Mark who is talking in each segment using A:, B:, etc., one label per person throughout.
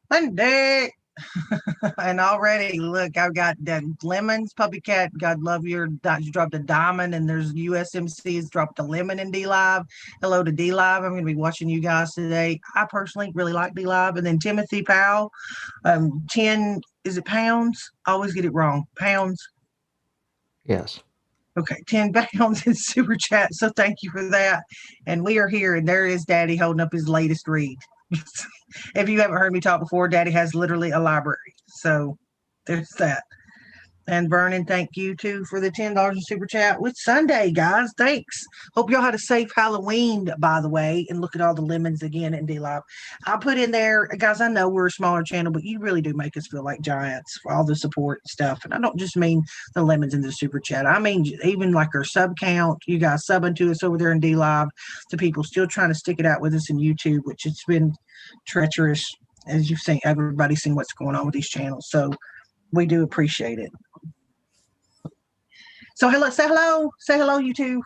A: Monday. And already, look, I've got that lemons. Puppy Cat, God love your. You dropped a diamond, and there's USMC has dropped a lemon in D Live. Hello to D Live. I'm going to be watching you guys today. I personally really like D Live. And then Timothy Powell, 10, is it pounds? I always get it wrong. Pounds.
B: Yes.
A: Okay, 10 pounds in super chat. So thank you for that. And we are here, and there is Daddy holding up his latest read. If you haven't heard me talk before, Daddy has literally a library. So there's that. And Vernon, thank you too for the $10 in super chat. It's Sunday, guys. Thanks. Hope y'all had a safe Halloween, by the way. And look at all the lemons again in D Live. I put in there, guys. I know we're a smaller channel, but you really do make us feel like giants for all the support and stuff. And I don't just mean the lemons in the super chat. I mean even like our sub count. You guys subbing to us over there in D Live. The people still trying to stick it out with us in YouTube, which it's been treacherous, as you've seen. Everybody's seen what's going on with these channels. So we do appreciate it. So hello, say hello, YouTube.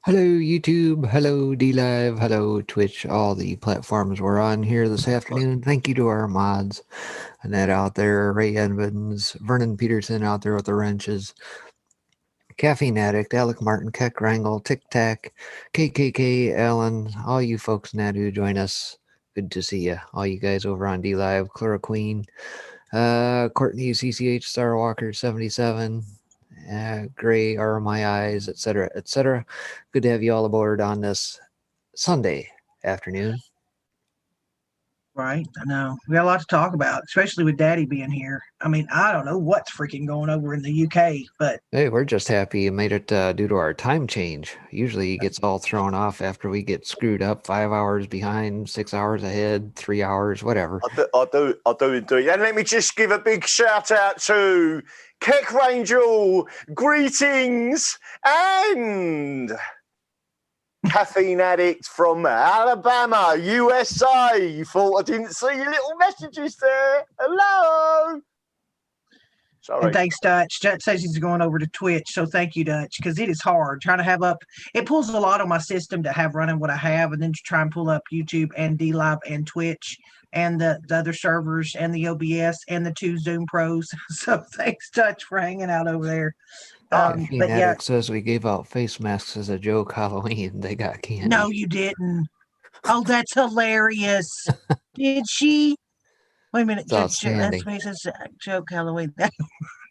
B: Hello, YouTube. Hello, D-Live. Hello, Twitch. All the platforms we're on here this afternoon. Thank you to our mods. Annette out there, Ray Edmonds, Vernon Peterson out there with the wrenches, Caffeine Addict, Alec Martin, Keck Wrangle, Tic Tac, KKK, Alan, all you folks now who join us. Good to see you. All you guys over on D-Live, Clara Queen, Courtney, CCH, Starwalker, 77, Gray are my eyes, etc., etc. Good to have you all aboard on this Sunday afternoon.
A: Right, I know. We got a lot to talk about, especially with Daddy being here. I mean, I don't know what's freaking going over in the UK, but
B: hey, we're just happy you made it due to our time change. Usually he gets all thrown off after we get screwed up 5 hours behind, 6 hours ahead, 3 hours, whatever.
C: I do indeed. And let me just give a big shout out to Keck Rangel, greetings, and Caffeine Addict from Alabama, USA. You thought I didn't see your little messages there. Hello. Sorry.
A: And thanks, Dutch. Dutch says he's going over to Twitch, so thank you, Dutch, because it is hard trying to have up. It pulls a lot on my system to have running what I have, and then to try and pull up YouTube and D Live and Twitch and the other servers and the OBS and the 2 Zoom Pros. So thanks, Dutch, for hanging out over there.
B: But yeah, says we gave out face masks as a joke Halloween. They got candy.
A: No, you didn't. Oh, that's hilarious. Did she? Wait a minute.
B: That's
A: a joke Halloween.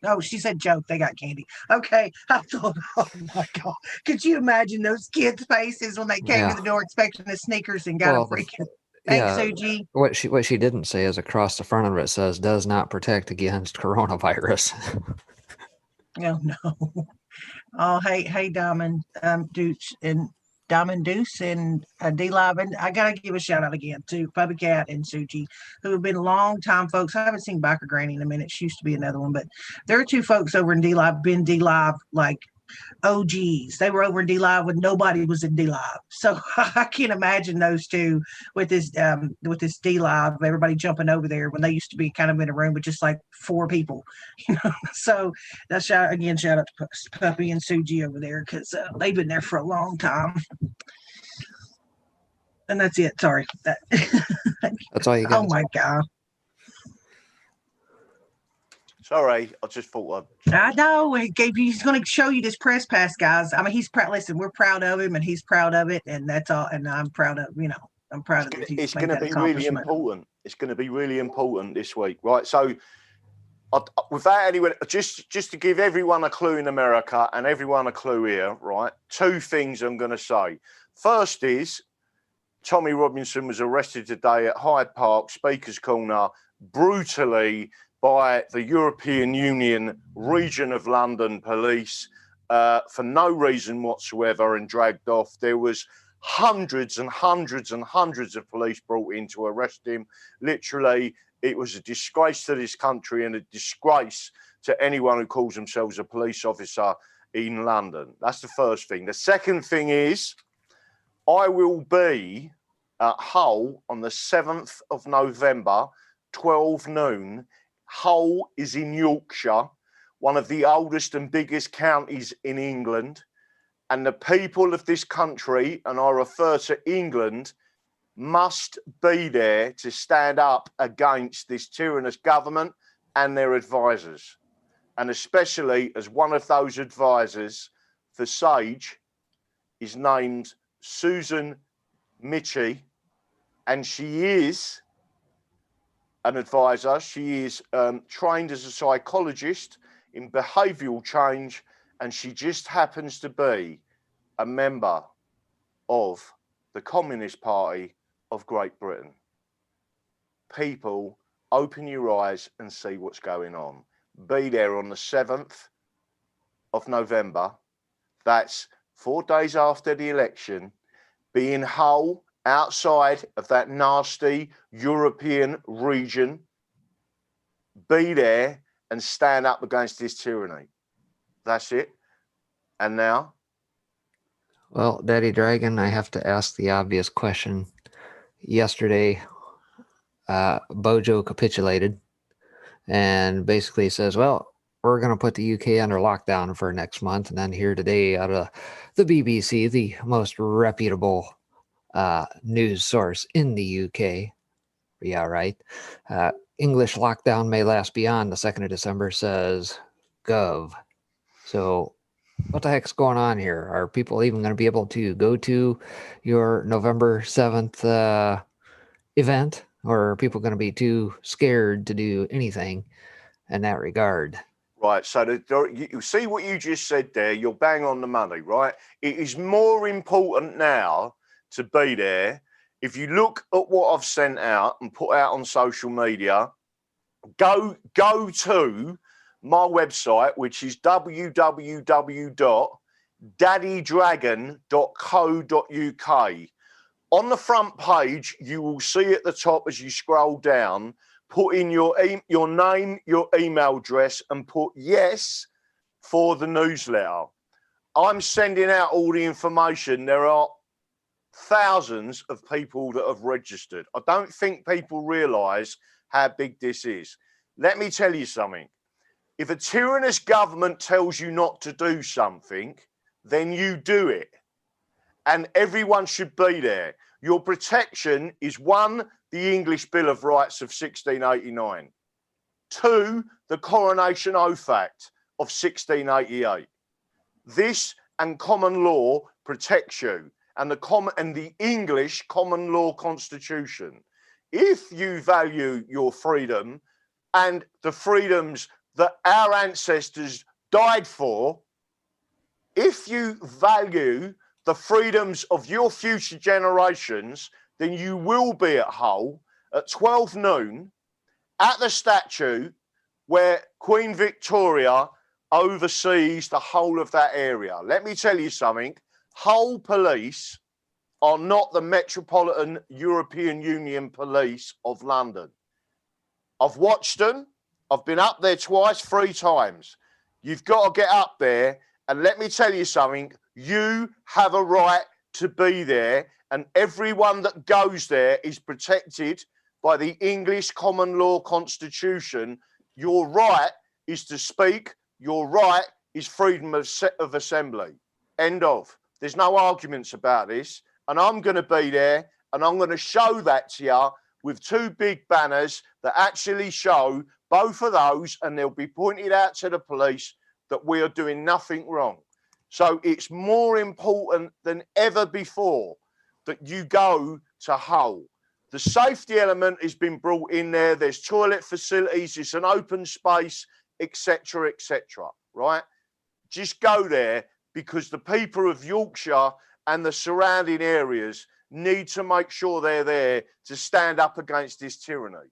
A: No, she said joke. They got candy. Okay. I thought, oh my God. Could you imagine those kids' faces when they came to the door expecting the sneakers and got a freaking... Thanks, Suji.
B: What she didn't say is across the front of it says does not protect against coronavirus.
A: Oh no. Oh hey Diamond Deuce and Diamond Deuce and D Live, and I gotta give a shout out again to Puppy Cat and Suji, who have been long time folks. I haven't seen Biker Granny in a minute. She used to be another one, but there are 2 folks over in D Live, been D Live like OGs. They were over in D Live when nobody was in D Live. So I can't imagine those 2 with this D Live, everybody jumping over there when they used to be kind of in a room with just like 4 people. So that's shout out to Puppy and Suji over there, because they've been there for a long time. And that's it. Sorry.
B: That's all you got.
A: Oh my God.
C: Sorry, I just thought
A: I know. He's going to show you this press pass, guys. I mean, he's proud. Listen, we're proud of him, and he's proud of it, and that's all. And I'm proud of, I'm proud of it.
C: It's going to be really important. It's going to be really important this week, right? So, without anyone, just to give everyone a clue in America and everyone a clue here, right? 2 things I'm going to say. First is Tommy Robinson was arrested today at Hyde Park, Speaker's Corner, brutally by the European Union region of London police for no reason whatsoever and dragged off. There was hundreds and hundreds and hundreds of police brought in to arrest him. Literally, it was a disgrace to this country and a disgrace to anyone who calls themselves a police officer in London. That's the first thing. The second thing is I will be at Hull on the 7th of November, 12 noon. Hull is in Yorkshire, one of the oldest and biggest counties in England. And the people of this country, and I refer to England, must be there to stand up against this tyrannous government and their advisors. And especially as one of those advisors for SAGE is named Susan Michie, and she is an advisor. She is trained as a psychologist in behavioural change, and she just happens to be a member of the Communist Party of Great Britain. People, open your eyes and see what's going on. Be there on the 7th of November. That's 4 days after the election. Be in Hull, outside of that nasty European region. Be there and stand up against this tyranny. That's it. And now?
B: Well, Daddy Dragon, I have to ask the obvious question. Yesterday, Bojo capitulated and basically says, well, we're going to put the UK under lockdown for next month. And then here today out of the BBC, the most reputable news source in the UK. Yeah, right. English lockdown may last beyond the 2nd of December, says Gov. So what the heck's going on here? Are people even going to be able to go to your November 7th event? Or are people going to be too scared to do anything in that regard?
C: Right, so you see what you just said there, you're bang on the money, right? It is more important now to be there. If you look at what I've sent out and put out on social media, go to my website, which is www.daddydragon.co.uk. On the front page, you will see at the top as you scroll down, put in your name, your email address, and put yes for the newsletter. I'm sending out all the information. There are thousands of people that have registered. I don't think people realise how big this is. Let me tell you something. If a tyrannous government tells you not to do something, then you do it. And everyone should be there. Your protection is 1, the English Bill of Rights of 1689. 2, the Coronation Oath Act of 1688. This and common law protects you, and the English common law constitution. If you value your freedom and the freedoms that our ancestors died for, if you value the freedoms of your future generations, then you will be at Hull at 12 noon at the statue where Queen Victoria oversees the whole of that area. Let me tell you something. Hull police are not the Metropolitan European Union Police of London. I've watched them. I've been up there twice, 3 times. You've got to get up there, and let me tell you something. You have a right to be there, and everyone that goes there is protected by the English common law constitution. Your right is to speak. Your right is freedom of assembly. End of. There's no arguments about this. And I'm going to be there, and I'm going to show that to you with 2 big banners that actually show both of those, and they'll be pointed out to the police that we are doing nothing wrong. So it's more important than ever before that you go to Hull. The safety element has been brought in there. There's toilet facilities. It's an open space, etc., right? Just go there, because the people of Yorkshire and the surrounding areas need to make sure they're there to stand up against this tyranny.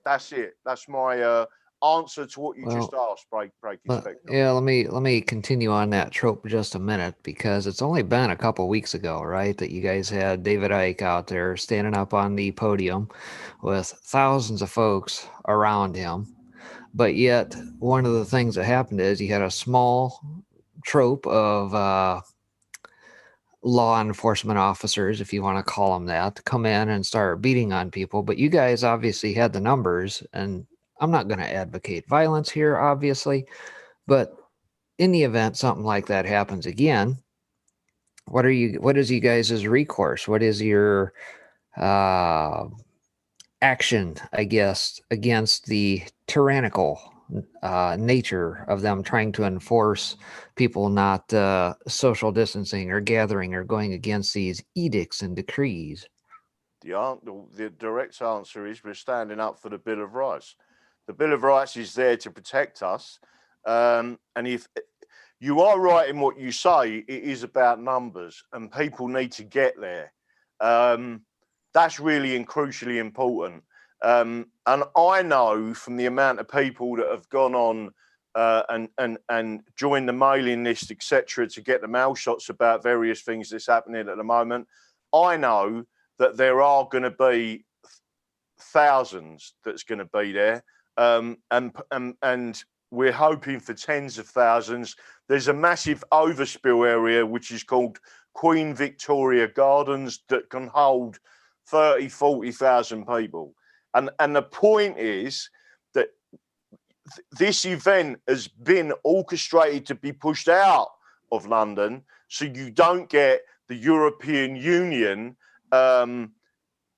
C: That's it. That's my answer to what you just asked, Breaking Spectrum.
B: Yeah, let me continue on that trope just a minute, because it's only been a couple weeks ago, right, that you guys had David Icke out there standing up on the podium with thousands of folks around him. But yet, one of the things that happened is you had a small trope of law enforcement officers, if you want to call them that, come in and start beating on people. But you guys obviously had the numbers, and I'm not going to advocate violence here, obviously, but in the event something like that happens again, what is you guys' recourse? What is your action, I guess, against the tyrannical nature of them trying to enforce people not social distancing or gathering or going against these edicts and decrees?
C: The direct answer is we're standing up for the Bill of Rights. The Bill of Rights is there to protect us. And if you are right in what you say, it is about numbers and people need to get there. That's really and crucially important. And I know from the amount of people that have gone on and joined the mailing list, etc., to get the mail shots about various things that's happening at the moment, I know that there are going to be thousands that's going to be there, and we're hoping for tens of thousands. There's a massive overspill area which is called Queen Victoria Gardens that can hold 40,000 people, and the point is that this event has been orchestrated to be pushed out of London, so you don't get the European Union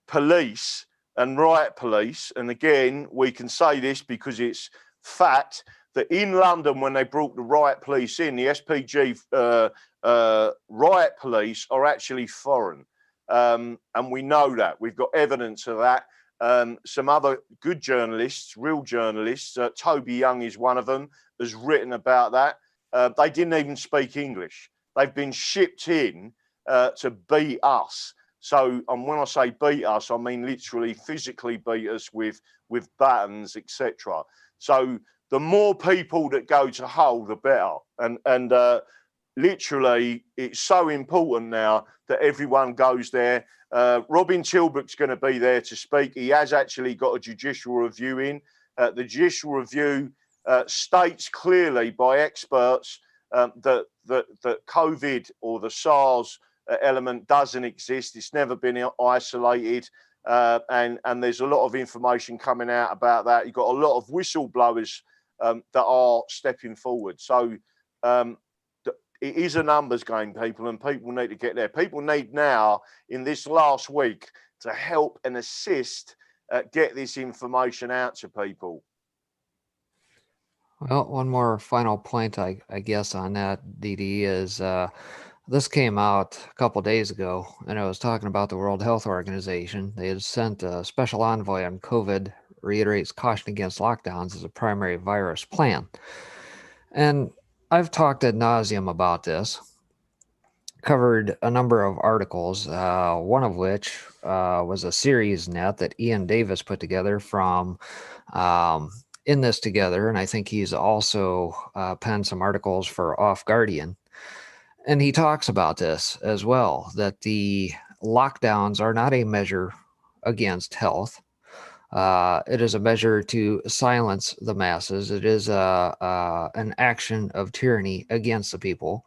C: police and riot police. And again, we can say this because it's fact that in London, when they brought the riot police in, the SPG riot police are actually foreign. And we know that. We've got evidence of that. Some other good journalists, real journalists, Toby Young is one of them, has written about that. They didn't even speak English. They've been shipped in to beat us. So, and when I say beat us, I mean literally physically beat us with batons, etc. So the more people that go to Hull, the better. And literally, it's so important now that everyone goes there. Robin Tilbrook's going to be there to speak. He has actually got a judicial review in. The judicial review states clearly by experts that COVID or the SARS element doesn't exist. It's never been isolated, and there's a lot of information coming out about that. You've got a lot of whistleblowers that are stepping forward. So it is a numbers game, people, and people need to get there. People need now, in this last week, to help and assist get this information out to people.
B: Well, one more final point, I guess, on that, DD, is this came out a couple days ago, and I was talking about the World Health Organization. They had sent a special envoy on COVID, reiterates caution against lockdowns as a primary virus plan. And I've talked ad nauseum about this, covered a number of articles, one of which was a series net that Ian Davis put together from In This Together, and I think he's also penned some articles for Off Guardian. And he talks about this as well, that the lockdowns are not a measure against health. It is a measure to silence the masses. It is an action of tyranny against the people.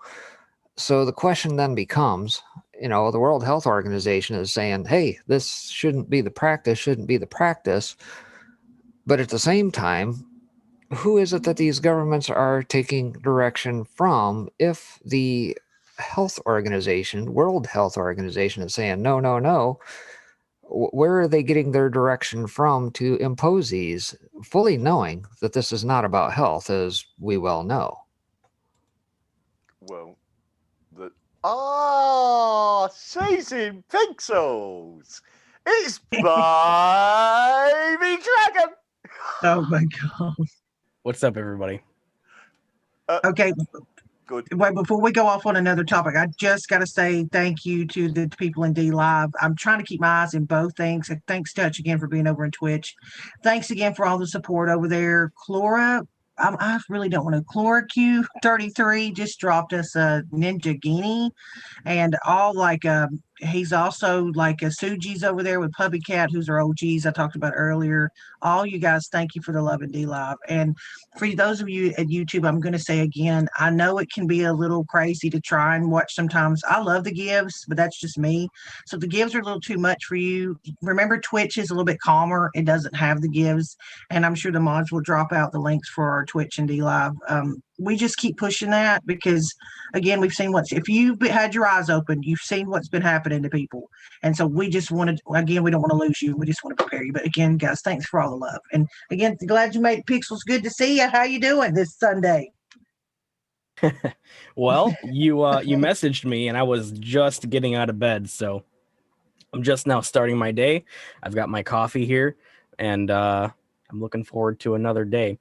B: So the question then becomes, the World Health Organization is saying, hey, this shouldn't be the practice. But at the same time, who is it that these governments are taking direction from if the World Health Organization is saying, no, where are they getting their direction from to impose these, fully knowing that this is not about health, as we well know?
C: Well, Season Pixels! It's Baby Dragon!
A: Oh my God.
D: What's up, everybody?
A: Okay.
C: Good.
A: Wait, before we go off on another topic, I just got to say thank you to the people in D Live. I'm trying to keep my eyes in both things. Thanks, Touch, again for being over in Twitch. Thanks again for all the support over there. Chlora, I really don't want to. ChloroQ33 just dropped us a Ninja Guinea, and all he's also like a Suji's over there with Puppy Cat, who's our OGs I talked about earlier. All you guys, thank you for the love in D Live. And for those of you at YouTube, I'm going to say again, I know it can be a little crazy to try and watch sometimes. I love the gives, but that's just me. So if the gives are a little too much for you, remember Twitch is a little bit calmer. It doesn't have the gives, and I'm sure the mods will drop out the links for our Twitch and D Live we just keep pushing that because, again, we've seen if you've had your eyes open, you've seen what's been happening to people. And so we just wanted, again, we don't want to lose you. We just want to prepare you. But again, guys, thanks for all the love. And again, glad you made it. Pixels, good to see you. How you doing this Sunday?
D: Well, you messaged me and I was just getting out of bed. So I'm just now starting my day. I've got my coffee here and I'm looking forward to another day.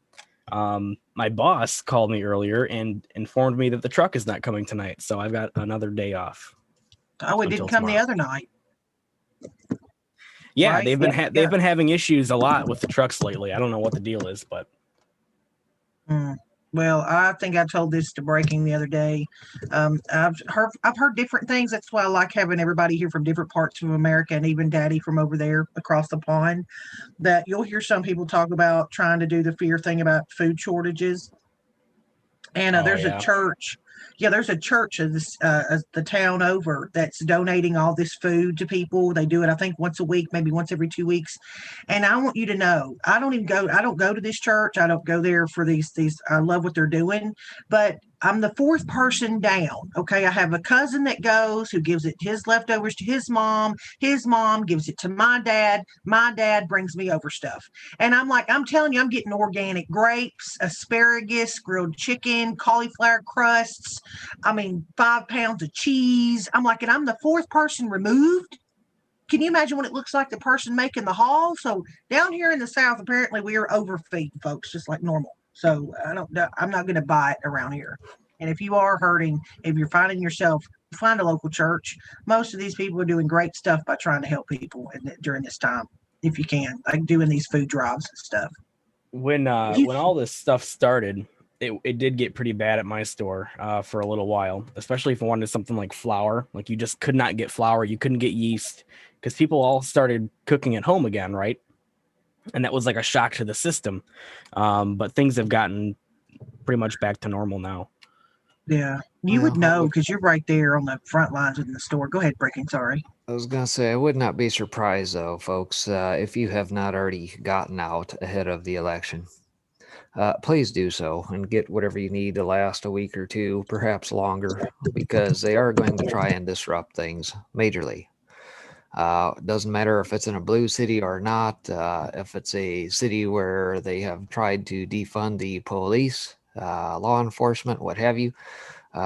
D: My boss called me earlier and informed me that the truck is not coming tonight. So I've got another day off.
A: Oh, it didn't come tomorrow. The other night.
D: Yeah, right? They've been having issues a lot with the trucks lately. I don't know what the deal is, but.
A: Well, I think I told this to Breaking the other day. I've heard different things. That's why I like having everybody here from different parts of America, and even Daddy from over there across the pond. That you'll hear some people talk about trying to do the fear thing about food shortages. And there's a church. Yeah, there's a church of this, the town over that's donating all this food to people. They do it, I think, once a week, maybe once every 2 weeks. And I want you to know, I don't go to this church. I don't go there for these. I love what they're doing, but I'm the fourth person down. Okay. I have a cousin that goes who gives it his leftovers to his mom. His mom gives it to my dad. My dad brings me over stuff. And I'm like, I'm telling you, I'm getting organic grapes, asparagus, grilled chicken, cauliflower crusts. 5 pounds of cheese. I'm like, and I'm the fourth person removed. Can you imagine what it looks like, the person making the haul? So down here in the South, apparently we are overfeeding folks just like normal. So I'm not going to buy it around here. And if you are hurting, if you're finding yourself, find a local church. Most of these people are doing great stuff by trying to help people during this time, if you can, like doing these food drives and stuff.
D: When all this stuff started, it did get pretty bad at my store for a little while, especially if you wanted something like flour. Like you just could not get flour. You couldn't get yeast because people all started cooking at home again, right? And that was like a shock to the system. But things have gotten pretty much back to normal now.
A: Yeah, you would know because you're right there on the front lines in the store. Go ahead, Breaking. Sorry.
B: I was going to say, I would not be surprised, though, folks, if you have not already gotten out ahead of the election. Please do so and get whatever you need to last a week or two, perhaps longer, because they are going to try and disrupt things majorly. It doesn't matter if it's in a blue city or not, if it's a city where they have tried to defund the police, law enforcement, what have you.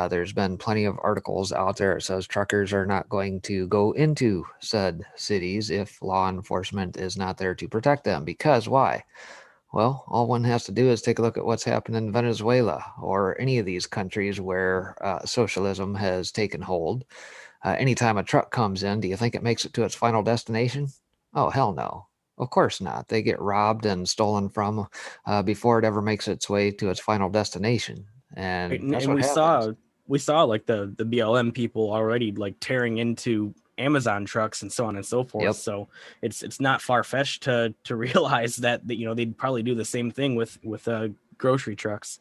B: There's been plenty of articles out there that says truckers are not going to go into said cities if law enforcement is not there to protect them. Because why? Well, all one has to do is take a look at what's happened in Venezuela or any of these countries where socialism has taken hold. Anytime a truck comes in, do you think it makes it to its final destination? Oh, hell no. Of course not. They get robbed and stolen from before it ever makes its way to its final destination. And
D: we saw like the BLM people already like tearing into Amazon trucks and so on and so forth. Yep. So it's not far-fetched to realize that they'd probably do the same thing with grocery trucks.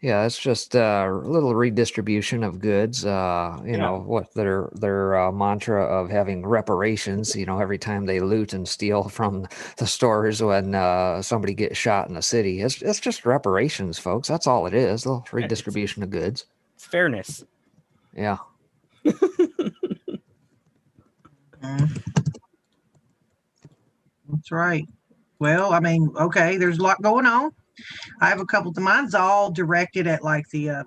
B: Yeah, it's just a little redistribution of goods. Know what their mantra of having reparations. Every time they loot and steal from the stores when somebody gets shot in the city, it's just reparations, folks. That's all it is. A little redistribution of goods.
D: It's fairness.
B: Yeah.
A: That's right. Well, okay, there's a lot going on. I have a couple. Mine's all directed at like the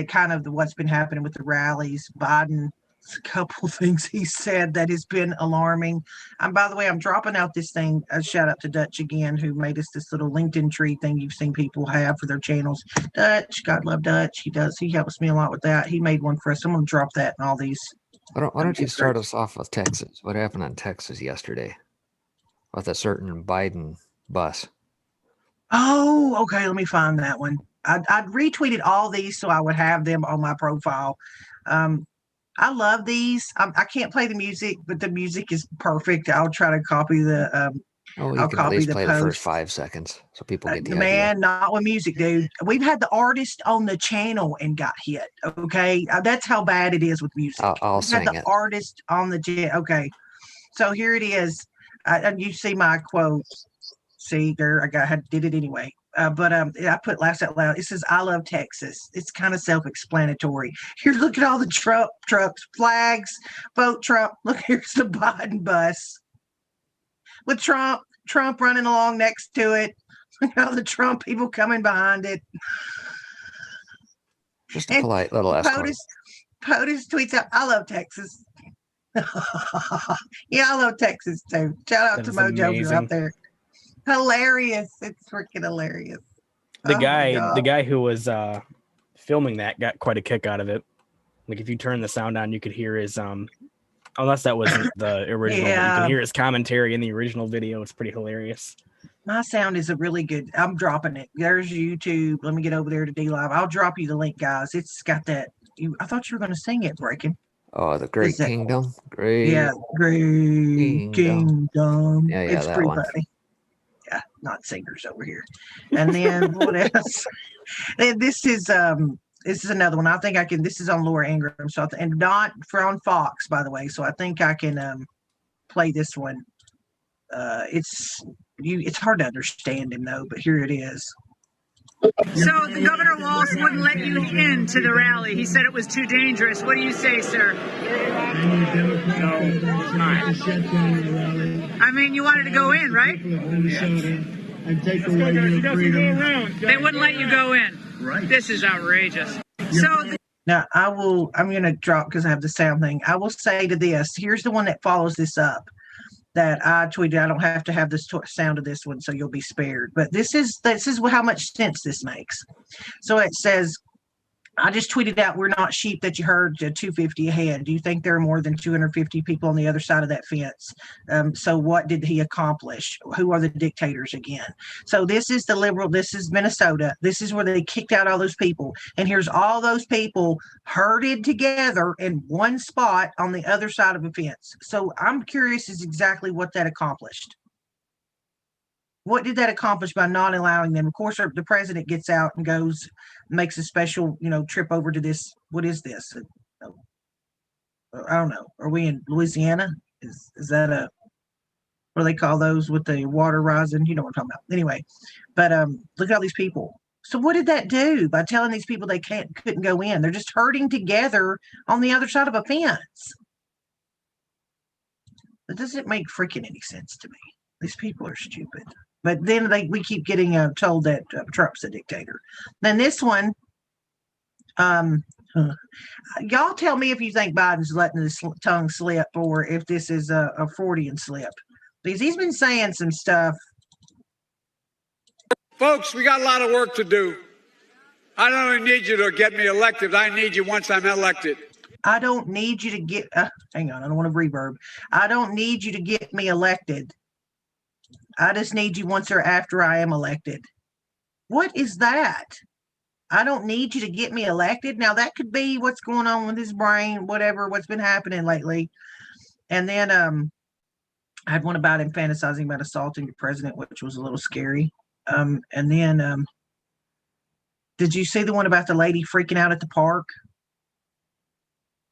A: kind of what's been happening with the rallies. Biden's a couple things he said that has been alarming. And by the way, I'm dropping out this thing. A shout out to Dutch again, who made us this little LinkedIn tree thing you've seen people have for their channels. Dutch, God love Dutch. He helps me a lot with that. He made one for us. I'm going to drop that in all these.
B: Why don't you start us off with Texas? What happened in Texas yesterday with a certain Biden bus?
A: Oh, okay. Let me find that one. I'd retweeted all these so I would have them on my profile. I love these. I can't play the music, but the music is perfect. I'll try to copy the.
B: I'll copy at least play the first 5 seconds so people get the idea.
A: Man, not with music, dude. We've had the artist on the channel and got hit. Okay, that's how bad it is with music.
B: I'll sing it.
A: Had the artist on the okay. So here it is. You see my quote. See there, did it anyway. But I put laughs out loud. It says, "I love Texas." It's kind of self-explanatory. Here, look at all the trucks, flags, vote Trump. Look, here's the Biden bus with Trump running along next to it. Look at all the Trump people coming behind it.
B: Just a polite little escort.
A: POTUS tweets out, "I love Texas." Yeah, I love Texas too. Shout out to Mojo, you're out there. Hilarious. It's freaking hilarious.
D: The guy who was filming that got quite a kick out of it. Like if you turn the sound on, you could hear his unless that wasn't the original, but you can hear his commentary in the original video. It's pretty hilarious.
A: My sound is a really good. I'm dropping it. There's YouTube. Let me get over there to D Live. I'll drop you the link, guys. It's got that. I thought you were going to sing it, Breaking.
B: Oh, the Great Kingdom. Great.
A: Yeah, Great Kingdom.
B: Yeah,
A: it's
B: that
A: pretty
B: one.
A: funny. Yeah, not singers over here. And then what else? And this is another one. I think I can. This is on Laura Ingraham, so and not on Fox, by the way. So I think I can play this one. It's hard to understand him though, but here it is.
E: So the Governor Walz wouldn't let you into the rally. He said it was too dangerous. What do you say, sir?
F: No, it's not.
E: I mean, you wanted to go in, right? They wouldn't let you go in. Right. This is outrageous.
A: Now I'm going to drop because I have the sound thing. I will say to this, here's the one that follows this up that I tweeted. I don't have to have the sound of this one, so you'll be spared. But this is how much sense this makes. So it says, I just tweeted out, "We're not sheep that you heard 250 ahead. Do you think there are more than 250 people on the other side of that fence? So what did he accomplish? Who are the dictators again?" So this is the liberal. This is Minnesota. This is where they kicked out all those people. And here's all those people herded together in one spot on the other side of a fence. So I'm curious is exactly what that accomplished. What did that accomplish by not allowing them? Of course, the president gets out and goes, makes a special, trip over to this. What is this? I don't know. Are we in Louisiana? Is that what do they call those with the water rising? You know what I'm talking about. Anyway, but look at all these people. So what did that do by telling these people they couldn't go in? They're just herding together on the other side of a fence. It doesn't make freaking any sense to me. These people are stupid. But then we keep getting told that Trump's a dictator. Then this one, y'all tell me if you think Biden's letting his tongue slip or if this is a Freudian slip. Because he's been saying some stuff.
G: Folks, we got a lot of work to do. I don't only need you to get me elected. I need you once I'm elected.
A: I don't need you to get, hang on, I don't want to reverb. I don't need you to get me elected. I just need you once or after I am elected. What is that? I don't need you to get me elected. Now that could be what's going on with his brain, what's been happening lately. And then I had one about him fantasizing about assaulting the president, which was a little scary. And then did you see the one about the lady freaking out at the park?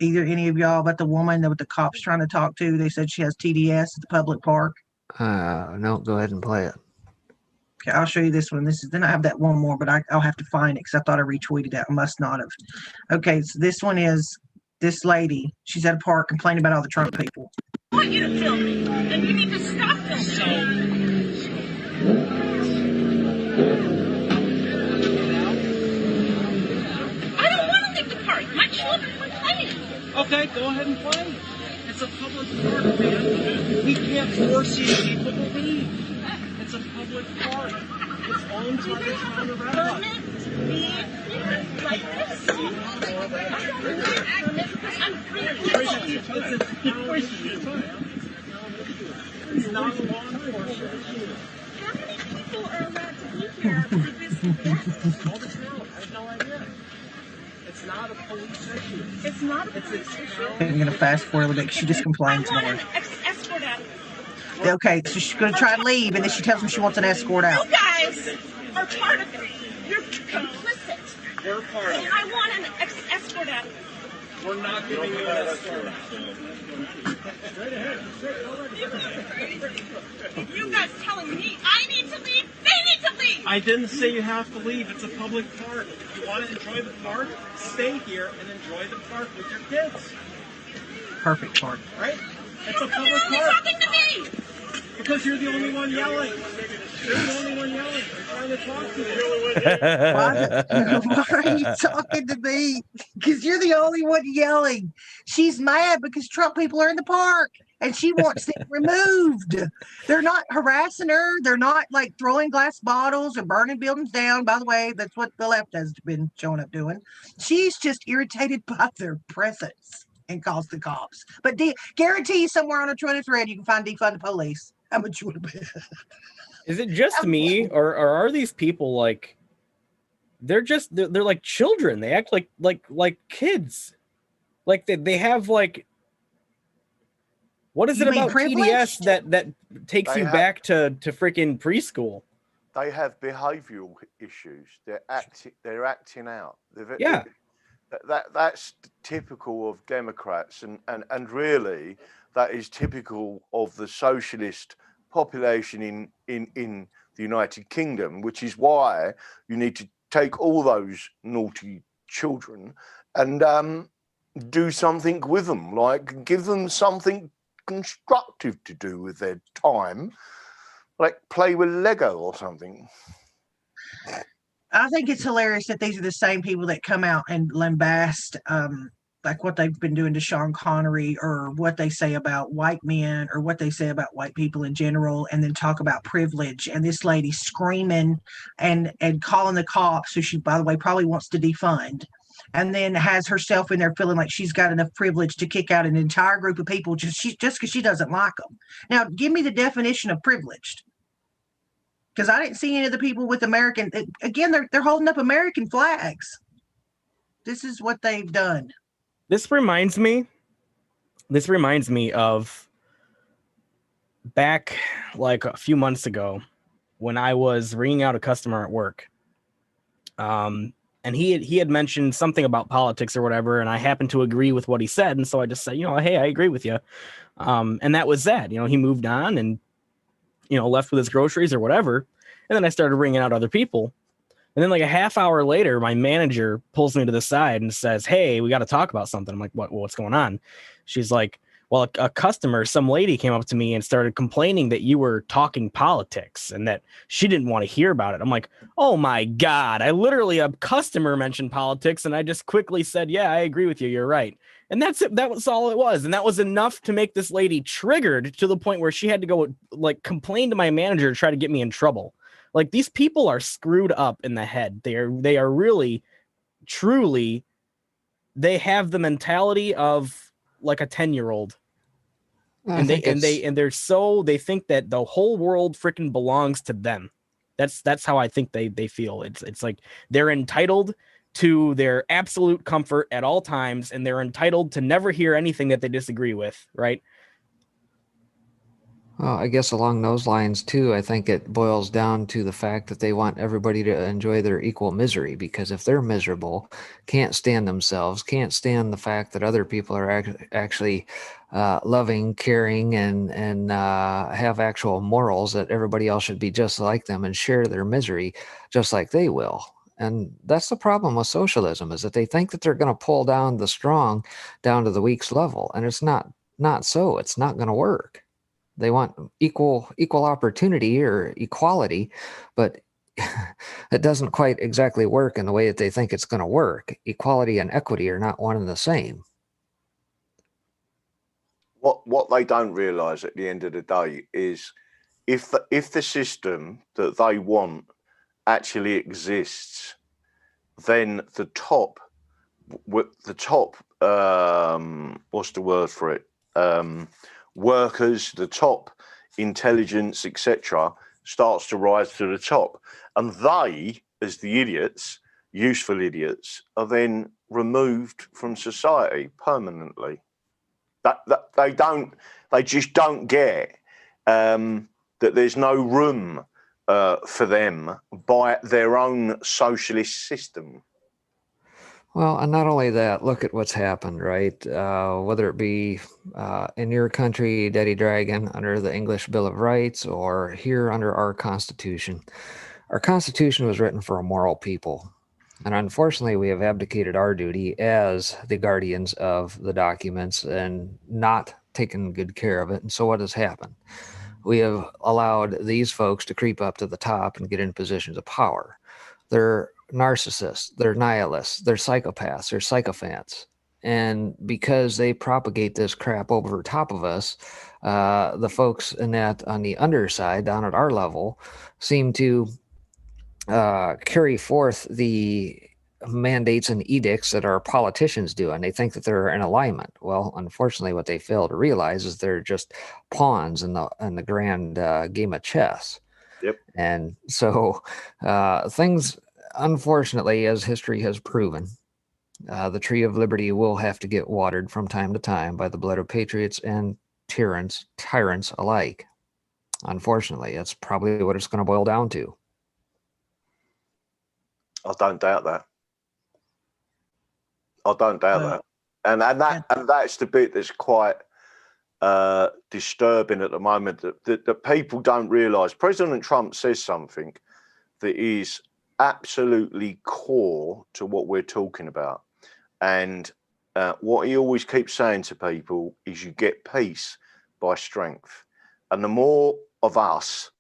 A: Either any of y'all about the woman that with the cops trying to talk to? They said she has TDS at the public park.
B: No, go ahead and play it.
A: Okay, I'll show you this one. Then I have that one more, but I'll have to find it because I thought I retweeted that. I must not have. Okay, so this one is this lady. She's at a park complaining about all the Trump people.
E: I want you to film me, and you need to stop filming me. I don't want to leave the park. My children are playing.
H: Okay, go ahead and play. It's a public park, man. We can't force you people to leave. It's a public park. It's owned by the town of Red Rock.
E: Like this? I'm free.
H: It's not law enforcement.
E: How many people are allowed to be here for this?
H: All the town. I have no idea. It's not a police issue.
E: It's not a police issue.
A: I'm going to fast forward a little bit because she just complains more.
E: I want an escort out.
A: Okay, so she's going to try to leave, and then she tells him she wants an escort out.
E: You guys are part of it. You're complicit.
H: We're part of
E: And
H: it.
E: I want an escort out.
H: We're not giving you an escort.
E: You guys telling me I need to leave, they need to leave.
H: I didn't say you have to leave. It's a public park. If you want to enjoy the park, stay here and enjoy the park with your kids.
A: Perfect park.
H: Right? It's a public park. Talking to me! Because you're the only one yelling. You're the only one yelling. I'm trying to talk to you.
A: Why are you talking to me? Because you're the only one yelling. She's mad because Trump people are in the park and she wants them removed. They're not harassing her. They're not like throwing glass bottles or burning buildings down. By the way, that's what the left has been showing up doing. She's just irritated by their presence and calls the cops. But guarantee you somewhere on a Twitter thread you can find defund the police. How much you would have been?
D: Is it just me, or are these people like they're like children? They act like kids. Like they have like what is it about TDS that takes you back to freaking preschool?
C: They have behavioural issues. They're acting out.
D: Yeah.
C: That's typical of Democrats and really that is typical of the socialist population in the United Kingdom, which is why you need to take all those naughty children and do something with them, like give them something constructive to do with their time, like play with Lego or something.
A: I think it's hilarious that these are the same people that come out and lambast like what they've been doing to Sean Connery, or what they say about white men, or what they say about white people in general, and then talk about privilege. And this lady screaming and calling the cops, who she, by the way, probably wants to defund, and then has herself in there feeling like she's got enough privilege to kick out an entire group of people just because she doesn't like them. Now, give me the definition of privileged. Because I didn't see any of the people with American, again, they're holding up American flags. This is what they've done.
D: This reminds me of back like a few months ago when I was ringing out a customer at work. And he had mentioned something about politics or whatever, and I happened to agree with what he said. And so I just said, hey, I agree with you. And that was that. He moved on and, left with his groceries or whatever. And then I started ringing out other people. And then like a half hour later, my manager pulls me to the side and says, hey, we got to talk about something. I'm like, what's going on? She's like, well, a customer, some lady came up to me and started complaining that you were talking politics and that she didn't want to hear about it. I'm like, oh my God, a customer mentioned politics. And I just quickly said, yeah, I agree with you. You're right. And that's it. That was all it was. And that was enough to make this lady triggered to the point where she had to go like complain to my manager to try to get me in trouble. Like, these people are screwed up in the head. They are really, truly, they have the mentality of like a 10-year-old. And they think that the whole world freaking belongs to them. That's how I think they feel. It's like they're entitled to their absolute comfort at all times, and they're entitled to never hear anything that they disagree with, right?
B: Well, I guess along those lines, too, I think it boils down to the fact that they want everybody to enjoy their equal misery, because if they're miserable, can't stand themselves, can't stand the fact that other people are actually loving, caring, and have actual morals, that everybody else should be just like them and share their misery just like they will. And that's the problem with socialism, is that they think that they're going to pull down the strong down to the weak's level. And it's not so. It's not going to work. They want equal opportunity or equality, but it doesn't quite exactly work in the way that they think it's going to work. Equality and equity are not one and the same.
C: What they don't realise at the end of the day is if the system that they want actually exists, then the top what's the word for it? Workers, the top intelligence, etc., starts to rise to the top, and they, as the idiots, useful idiots, are then removed from society permanently. That they just don't get that there's no room for them by their own socialist system.
B: Well, and not only that, look at what's happened, right? Whether it be in your country, Daddy Dragon, under the English Bill of Rights, or here under our Constitution. Our Constitution was written for a moral people. And unfortunately, we have abdicated our duty as the guardians of the documents and not taken good care of it. And so what has happened? We have allowed these folks to creep up to the top and get in positions of power. They're narcissists, they're nihilists, they're psychopaths, they're sycophants. And because they propagate this crap over top of us, the folks in that on the underside, down at our level, seem to carry forth the mandates and edicts that our politicians do, and they think that they're in alignment. Well, unfortunately, what they fail to realize is they're just pawns in the grand game of chess.
C: Yep.
B: And so things, unfortunately, as history has proven, the tree of liberty will have to get watered from time to time by the blood of patriots and tyrants alike. Unfortunately, that's probably what it's going to boil down to.
C: I don't doubt that. And that's the bit that's quite disturbing at the moment, that people don't realise. President Trump says something that is absolutely core to what we're talking about. And what he always keeps saying to people is you get peace by strength. And the more of us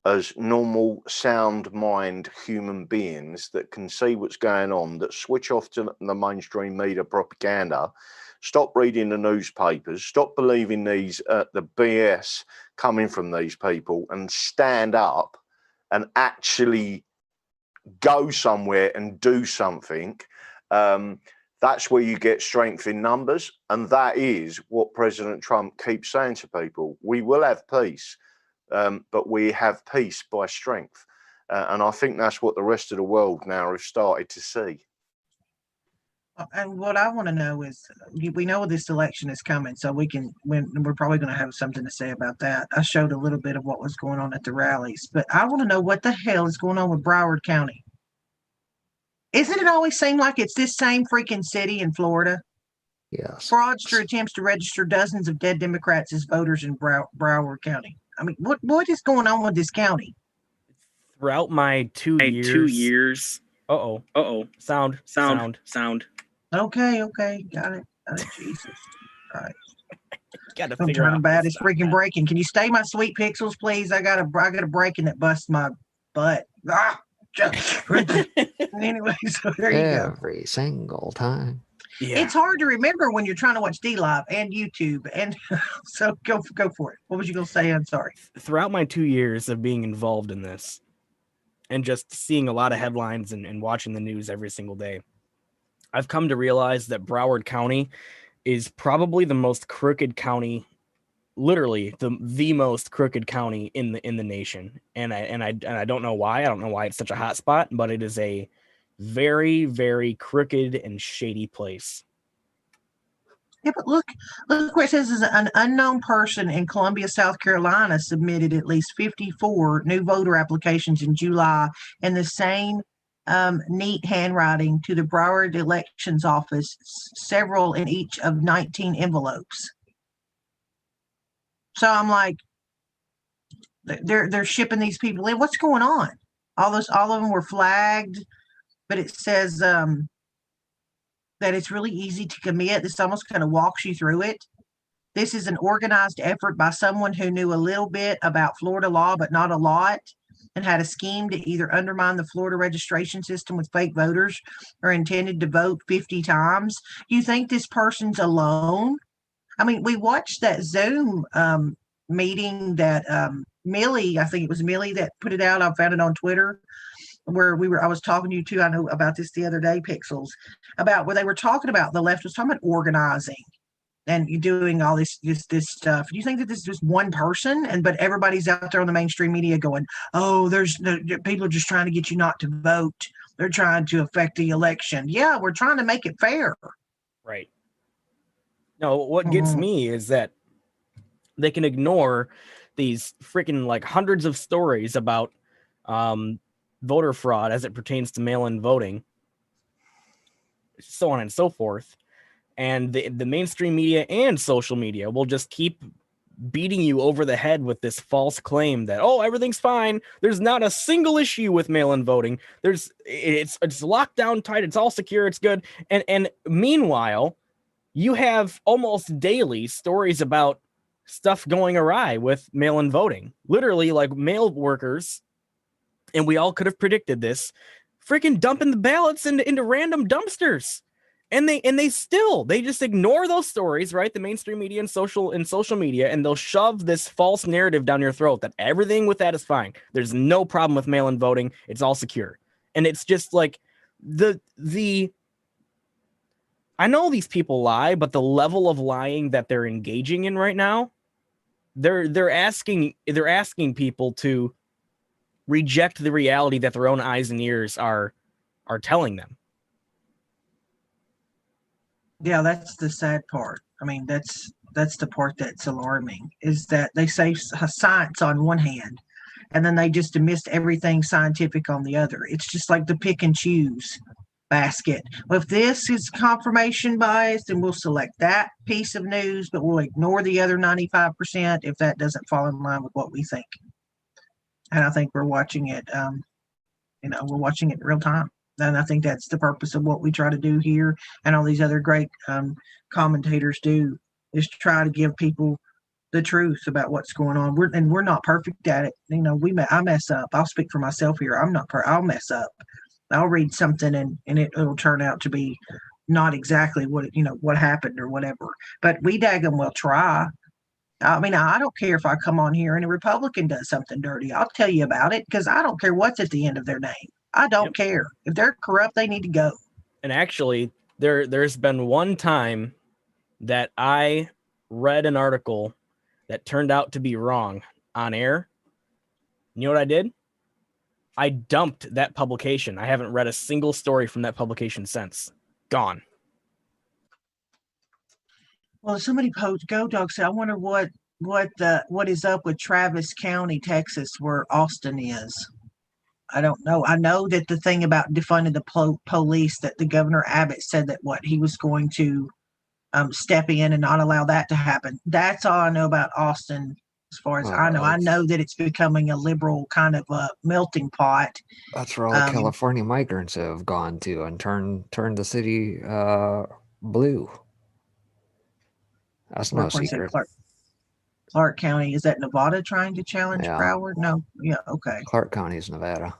C: as normal, sound mind human beings that can see what's going on, that switch off to the mainstream media propaganda, stop reading the newspapers, stop believing these the BS coming from these people, and stand up and actually go somewhere and do something, that's where you get strength in numbers. And that is what President Trump keeps saying to people. We will have peace. But we have peace by strength. And I think that's what the rest of the world now have started to see.
A: And what I want to know is, we know this election is coming, so we're probably going to have something to say about that. I showed a little bit of what was going on at the rallies, but I want to know what the hell is going on with Broward County. Isn't it always seem like it's this same freaking city in Florida?
B: Yes.
A: Fraudster attempts to register dozens of dead Democrats as voters in Broward County. I mean, what is going on with this county?
D: Throughout my 2 years. Sound.
A: Okay, got it. Jesus Christ.
D: Gotta
A: I'm
D: figure
A: trying
D: out.
A: bad. It's freaking breaking. Can you stay my sweet pixels, please? I got a breaking that busts my butt. Anyway, so there you go.
B: Every single time.
D: Yeah.
A: It's hard to remember when you're trying to watch D-Live and YouTube, and so go for it. What was you going to say? I'm sorry.
D: Throughout my 2 years of being involved in this and just seeing a lot of headlines and watching the news every single day, I've come to realize that Broward County is probably the most crooked county, literally the most crooked county in the nation. And I don't know why. I don't know why it's such a hot spot, but it is a very, very crooked and shady place.
A: Yeah, but look where it says is an unknown person in Columbia, South Carolina submitted at least 54 new voter applications in July in the same neat handwriting to the Broward Elections Office, several in each of 19 envelopes. So I'm like, they're shipping these people in. What's going on? All of them were flagged. But it says that it's really easy to commit. This almost kind of walks you through it. This is an organized effort by someone who knew a little bit about Florida law, but not a lot, and had a scheme to either undermine the Florida registration system with fake voters or intended to vote 50 times. You think this person's alone? I mean, we watched that Zoom meeting that Millie, I think it was Millie that put it out. I found it on Twitter. Where I was talking to you too. I know about this the other day, Pixels, about where they were talking about, the left was talking about organizing and you doing all this stuff. Do you think that this is just one person, but everybody's out there on the mainstream media going, "Oh, people are just trying to get you not to vote. They're trying to affect the election." Yeah, we're trying to make it fair.
D: Right. No, what gets me is that they can ignore these freaking like hundreds of stories about voter fraud as it pertains to mail-in voting, so on and so forth, and the mainstream media and social media will just keep beating you over the head with this false claim that, oh, everything's fine. There's not a single issue with mail-in voting. It's locked down tight. It's all secure. It's good. And meanwhile, you have almost daily stories about stuff going awry with mail-in voting. Literally, like mail workers, and we all could have predicted this, freaking dumping the ballots into random dumpsters. And they just ignore those stories, right? The mainstream media and social media, and they'll shove this false narrative down your throat that everything with that is fine. There's no problem with mail-in voting. It's all secure. And it's just like I know these people lie, but the level of lying that they're engaging in right now, they're asking people to reject the reality that their own eyes and ears are telling them.
A: Yeah, that's the sad part. I mean, that's the part that's alarming, is that they say science on one hand, and then they just dismiss everything scientific on the other. It's just like the pick and choose basket. Well, if this is confirmation bias, then we'll select that piece of news, but we'll ignore the other 95% if that doesn't fall in line with what we think. And I think we're watching it, we're watching it in real time. And I think that's the purpose of what we try to do here, and all these other great commentators do, is try to give people the truth about what's going on. We're not perfect at it. I mess up. I'll speak for myself here. I'll mess up. I'll read something and it'll turn out to be not exactly what happened or whatever. But we daggum well try. I mean, I don't care if I come on here and a Republican does something dirty. I'll tell you about it, because I don't care what's at the end of their name. I don't care. If they're corrupt, they need to go. And
D: actually, there's been one time that I read an article that turned out to be wrong on air. You know what I did? I dumped that publication. I haven't read a single story from that publication since. Gone.
A: Well, somebody posed, Go Dog said, I wonder what is up with Travis County, Texas, where Austin is. I don't know. I know that the thing about defunding the police, that the Governor Abbott said that he was going to step in and not allow that to happen. That's all I know about Austin, as far as I know. I know that it's becoming a liberal kind of a melting pot.
B: That's where all the California migrants have gone to and turned the city blue. That's no secret.
A: Clark County, is that Nevada trying to challenge Broward? No. Yeah, okay.
B: Clark County is Nevada.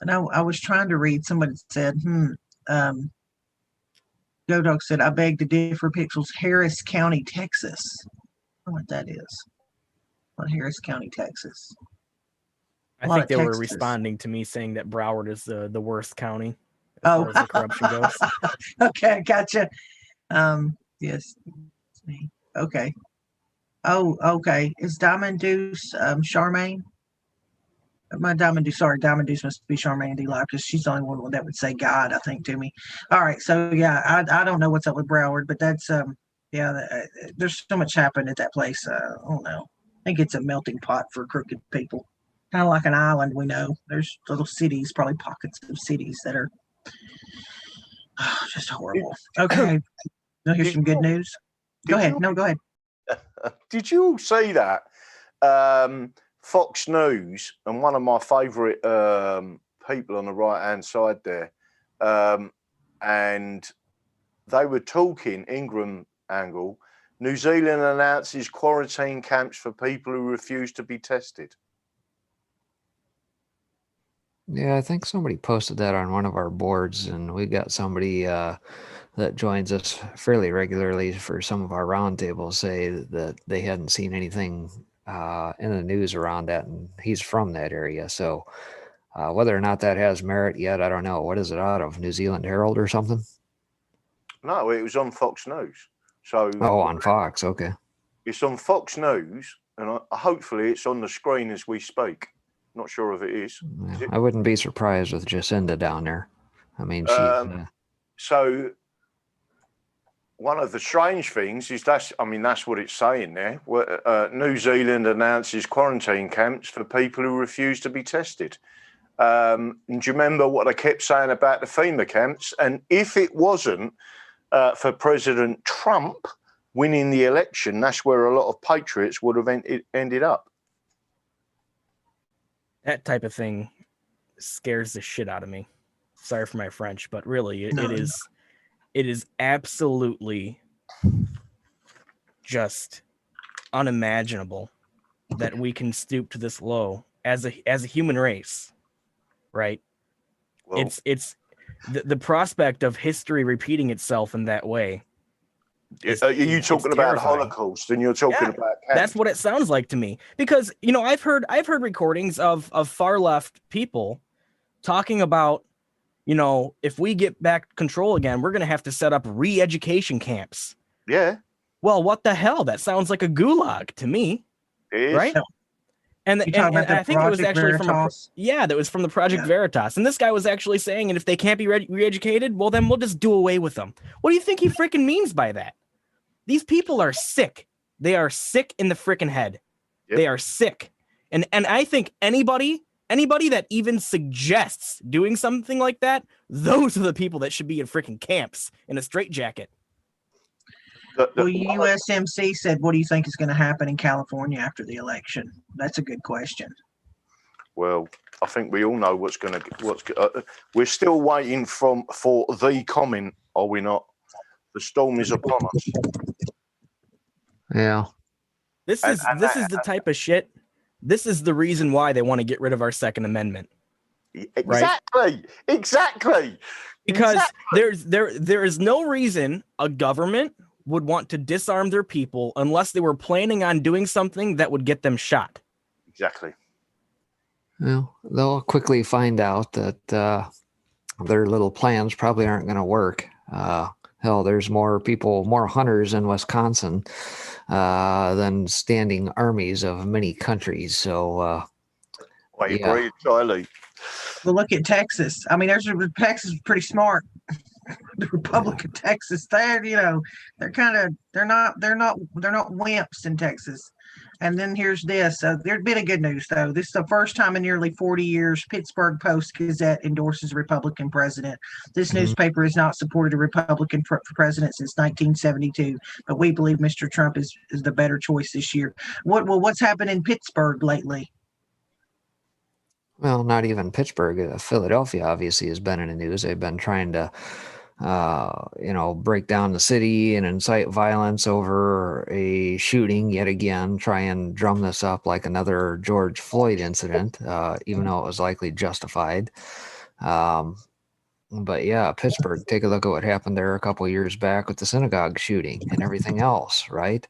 A: And I was trying to read, somebody said, Go Dog said, I beg to differ, Pixels, Harris County, Texas. I don't know what that is. What, Harris County, Texas?
D: I think they were responding to me saying that Broward is the worst county as far as the corruption goes.
A: Okay, gotcha. Yes. Okay. Oh, okay. Is Diamond Deuce Charmaine? Diamond Deuce must be Charmaine D. Live, because she's the only one that would say God, I think, to me. All right, so yeah, I don't know what's up with Broward, but that's there's so much happened at that place. I don't know. I think it's a melting pot for crooked people. Kind of like an island, we know. There's little cities, probably pockets of cities that are just horrible. Okay. Here's some good news. Go ahead. No, go ahead.
C: Did you all see that? Fox News, and one of my favourite people on the right-hand side there, and they were talking, Ingram angle, New Zealand announces quarantine camps for people who refuse to be tested.
B: Yeah, I think somebody posted that on one of our boards, and we got somebody that joins us fairly regularly for some of our roundtables say that they hadn't seen anything in the news around that, and he's from that area. So whether or not that has merit yet, I don't know. What is it out of? New Zealand Herald or something?
C: No, it was on Fox News. So
B: on Fox, okay.
C: It's on Fox News, and hopefully it's on the screen as we speak. Not sure if it is.
B: Yeah,
C: Is it?
B: I wouldn't be surprised with Jacinda down there. I mean,
C: so one of the strange things is that's what it's saying there. New Zealand announces quarantine camps for people who refuse to be tested. And do you remember what I kept saying about the FEMA camps? And if it wasn't for President Trump winning the election, that's where a lot of patriots would have ended up.
D: That type of thing scares the shit out of me. Sorry for my French, but really, it is absolutely just unimaginable that we can stoop to this low as a human race, right? Well, it's the prospect of history repeating itself in that way.
C: Are you talking about Holocaust, and you're talking about camps?
D: That's what it sounds like to me, because I've heard recordings of far left people talking about, if we get back control again, we're going to have to set up re-education camps.
C: Yeah.
D: Well, what the hell? That sounds like a gulag to me.
C: It is.
D: Right? And I think it was actually that was from the Project Veritas. And this guy was actually saying, and if they can't be re-educated, well, then we'll just do away with them. What do you think he freaking means by that? These people are sick. They are sick in the freaking head. Yep. They are sick. And I think anybody that even suggests doing something like that, those are the people that should be in freaking camps in a straitjacket.
A: Well, USMC said, what do you think is going to happen in California after the election? That's a good question.
C: Well, I think we all know what's going to. We're still waiting for the comment, are we not? The storm is upon us.
B: Yeah.
D: This is the type of shit. This is the reason why they want to get rid of our Second Amendment.
C: Exactly. Right? Exactly.
D: Because there is no reason a government would want to disarm their people unless they were planning on doing something that would get them shot.
C: Exactly.
B: Well, they'll quickly find out that their little plans probably aren't going to work. Hell, there's more hunters in Wisconsin than standing armies of many countries. So,
C: agree, Charlie.
A: Well, look at Texas. I mean, Texas is pretty smart. The Republic of Texas, they're not wimps in Texas. And then here's this. There's been a good news though. This is the first time in nearly 40 years Pittsburgh Post-Gazette endorses a Republican president. This newspaper has not supported a Republican president since 1972, but we believe Mr. Trump is the better choice this year. What's happened in Pittsburgh lately?
B: Well, not even Pittsburgh. Philadelphia obviously has been in the news. They've been trying to break down the city and incite violence over a shooting yet again, try and drum this up like another George Floyd incident, even though it was likely justified. But yeah, Pittsburgh, take a look at what happened there a couple of years back with the synagogue shooting and everything else, right?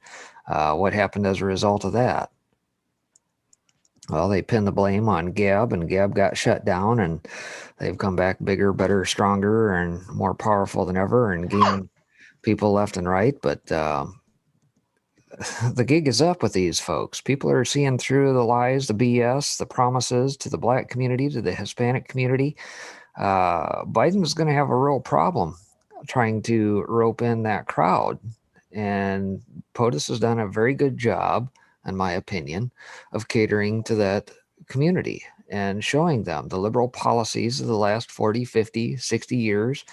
B: What happened as a result of that? Well, they pinned the blame on Gab, and Gab got shut down, and they've come back bigger, better, stronger, and more powerful than ever, and gaining people left and right. But the gig is up with these folks. People are seeing through the lies, the BS, the promises to the Black community, to the Hispanic community. Biden's going to have a real problem trying to rope in that crowd. And POTUS has done a very good job, in my opinion, of catering to that community and showing them the liberal policies of the last 40, 50, 60 years.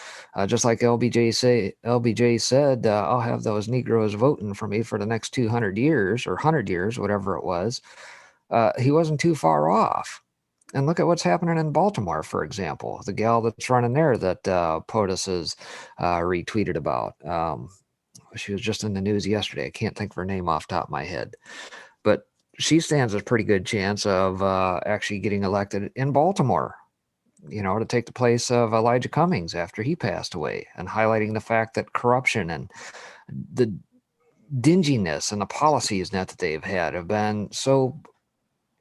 B: Just like LBJ said, I'll have those Negroes voting for me for the next 200 years or 100 years, whatever it was. He wasn't too far off. And look at what's happening in Baltimore, for example. The gal that's running there that POTUS has retweeted about. She was just in the news yesterday. I can't think of her name off the top of my head. But she stands a pretty good chance of actually getting elected in Baltimore, to take the place of Elijah Cummings after he passed away, and highlighting the fact that corruption and the dinginess and the policies that they've had have been so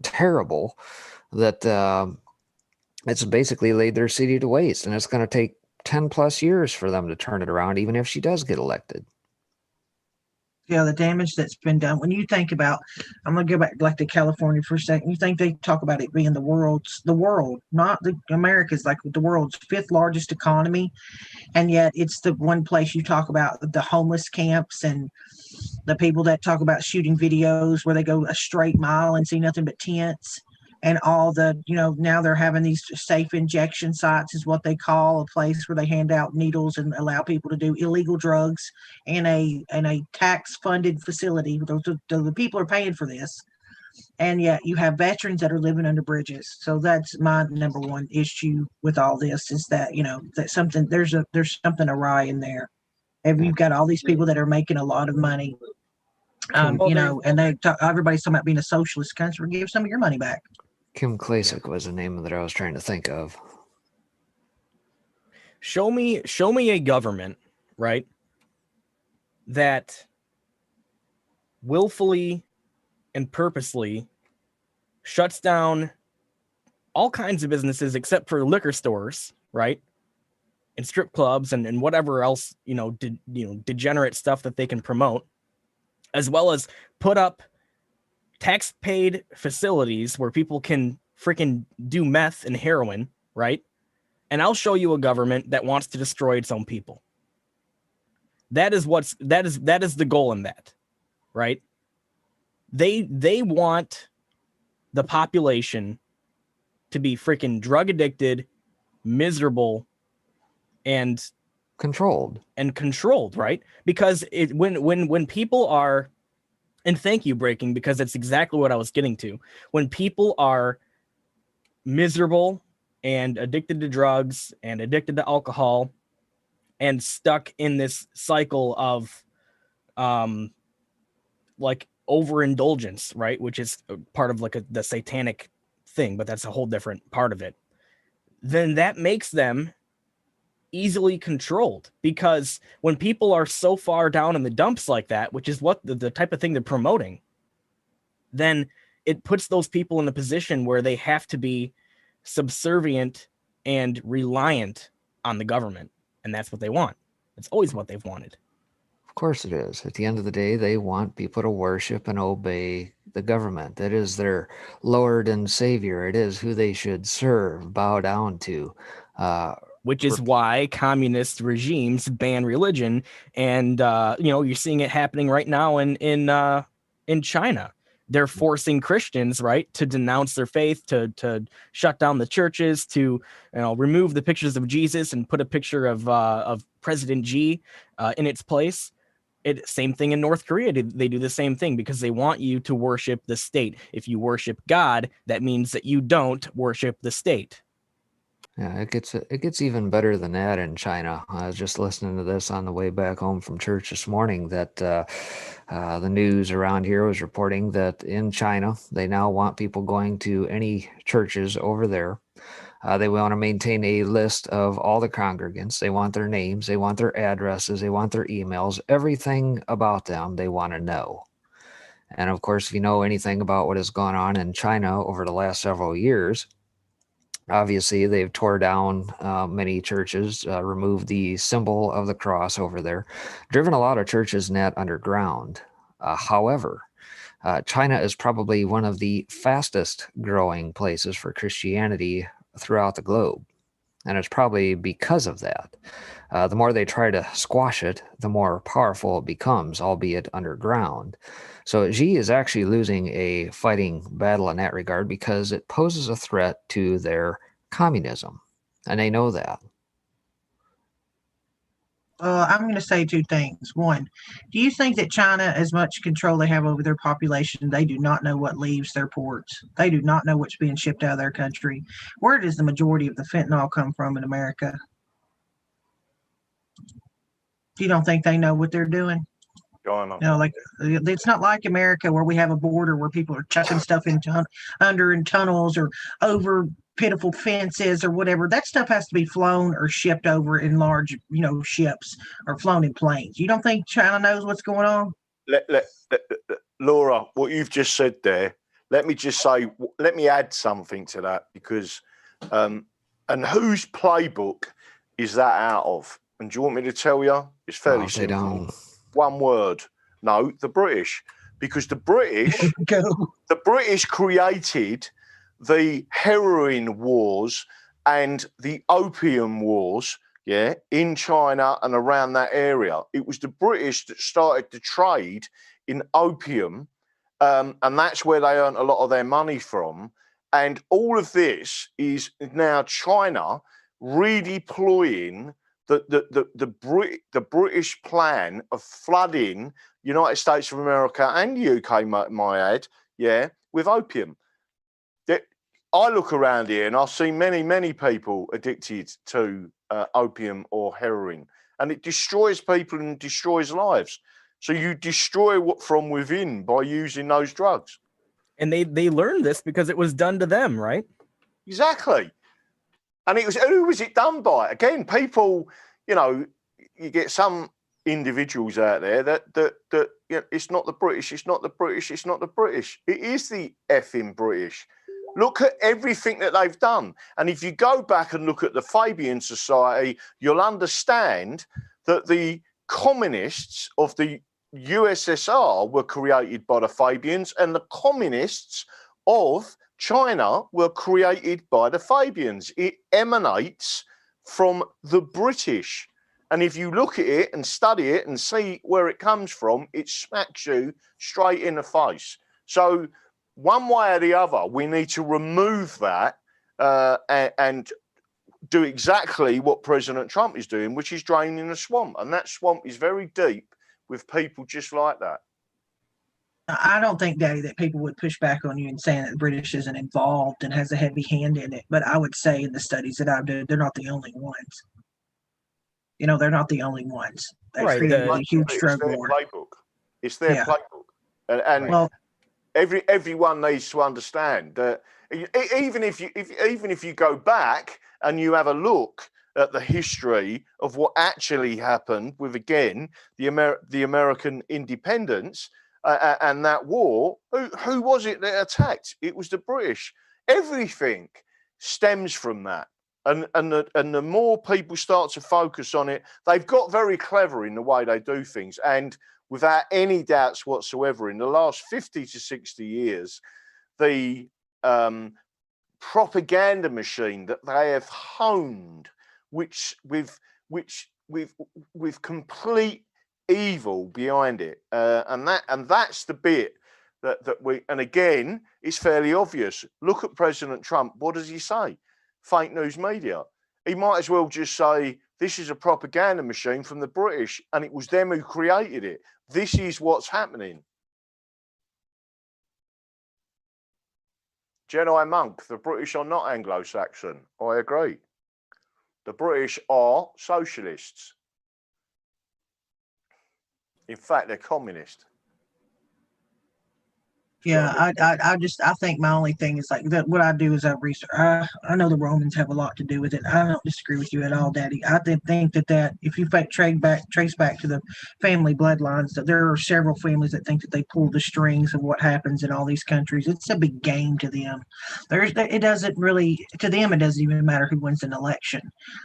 B: terrible that it's basically laid their city to waste. And it's going to take 10 plus years for them to turn it around, even if she does get elected.
A: Yeah, the damage that's been done. When you think about, I'm going to go back to California for a second. You think they talk about it being the world, not America's, like the world's 5th largest economy. And yet it's the one place you talk about the homeless camps and the people that talk about shooting videos where they go a straight mile and see nothing but tents. and all the, now they're having these safe injection sites is what they call a place where they hand out needles and allow people to do illegal drugs in a tax funded facility. The people are paying for this. And yet you have veterans that are living under bridges. So that's my number one issue with all this is that, that there's something awry in there. And you've got all these people that are making a lot of money, and everybody's talking about being a socialist country. Give some of your money back.
B: Kim Klasick was the name that I was trying to think of.
D: Show me a government, right, that willfully and purposely shuts down all kinds of businesses except for liquor stores, right, and strip clubs and whatever else, degenerate stuff that they can promote, as well as put up tax-paid facilities where people can freaking do meth and heroin, right? And I'll show you a government that wants to destroy its own people. That is the goal in that, right? They want the population to be freaking drug addicted, miserable, and
B: controlled,
D: right? Because when people are, and thank you, Breaking, because that's exactly what I was getting to. When people are miserable and addicted to drugs and addicted to alcohol and stuck in this cycle of like overindulgence, right, which is part of like the satanic thing, but that's a whole different part of it, then that makes them easily controlled. Because when people are so far down in the dumps like that, which is what the type of thing they're promoting, then it puts those people in a position where they have to be subservient and reliant on the government. And that's what they want. It's always what they've wanted.
B: Of course it is. At the end of the day, they want people to worship and obey the government. That is their Lord and Savior. It is who they should serve, bow down to.
D: Which is why communist regimes ban religion. And, you're seeing it happening right now in China. They're forcing Christians, right, to denounce their faith, to shut down the churches, to remove the pictures of Jesus and put a picture of President Xi in its place. Same thing in North Korea. They do the same thing because they want you to worship the state. If you worship God, that means that you don't worship the state.
B: Yeah, it gets even better than that in China. I was just listening to this on the way back home from church this morning that the news around here was reporting that in China, they now want people going to any churches over there. They want to maintain a list of all the congregants. They want their names. They want their addresses. They want their emails. Everything about them they want to know. And of course, if you know anything about what has gone on in China over the last several years, obviously, they've tore down many churches, removed the symbol of the cross over there, driven a lot of churches net underground. However, China is probably one of the fastest growing places for Christianity throughout the globe. And it's probably because of that. The more they try to squash it, the more powerful it becomes, albeit underground. So Xi is actually losing a fighting battle in that regard because it poses a threat to their communism. And they know that.
A: I'm going to say two things. One, do you think that China, as much control they have over their population, they do not know what leaves their ports? They do not know what's being shipped out of their country. Where does the majority of the fentanyl come from in America? You don't think they know what they're doing? Like it's not like America where we have a border where people are chucking stuff under in tunnels or over pitiful fences or whatever. That stuff has to be flown or shipped over in large, ships or flown in planes. You don't think China knows what's going on?
C: Laura, what you've just said there, let me add something to that because, and whose playbook is that out of? And do you want me to tell you? It's fairly simple. One word. No, the British. Because the British created the heroin wars and the opium wars, in China and around that area. It was the British that started to trade in opium, and that's where they earned a lot of their money from. And all of this is now China redeploying the British plan of flooding United States of America and UK, my add, yeah, with opium. I look around here and I see many people addicted to opium or heroin, and it destroys people and destroys lives. So you destroy what from within by using those drugs.
D: And they learned this because it was done to them, right?
C: Exactly. And it was, who was it done by? Again, people, you know, you get some individuals out there that you know, it's not the British, it's not the British, it's not the British. It is the effing British. Look at everything that they've done. And if you go back and look at the Fabian Society, you'll understand that the communists of the USSR were created by the Fabians, and the communists of China were created by the Fabians. It emanates from the British. And if you look at it and study it and see where it comes from, it smacks you straight in the face. So one way or the other, we need to remove that and do exactly what President Trump is doing, which is draining the swamp. And that swamp is very deep with people just like that.
A: I don't think, Daddy, that people would push back on you and saying that the British isn't involved and has a heavy hand in it. But I would say in the studies that I've done, they're not the only ones. You know, they're not the only ones. They created a huge drug war.
C: It's their playbook. And well, everyone needs to understand that even if you go back and you have a look at the history of what actually happened with, again, the American independence and that war, who was it that attacked? It was the British. Everything stems from that. And the more people start to focus on it, they've got very clever in the way they do things. And without any doubts whatsoever, in the last 50 to 60 years, the propaganda machine that they have honed, which with complete evil behind it, and that's the bit that we. And again, it's fairly obvious. Look at President Trump. What does he say? Fake news media. He might as well just say this is a propaganda machine from the British, and it was them who created it. This is what's happening. Jedi Monk, the British are not Anglo-Saxon. I agree. The British are socialists. In fact, they're communist.
A: Yeah, I think my only thing is like that. What I do is I research. I know the Romans have a lot to do with it. I don't disagree with you at all, Daddy. I think that if you trace back to the family bloodlines, that there are several families that think that they pull the strings of what happens in all these countries. It's a big game to them. It doesn't really, to them, it doesn't even matter who wins an election.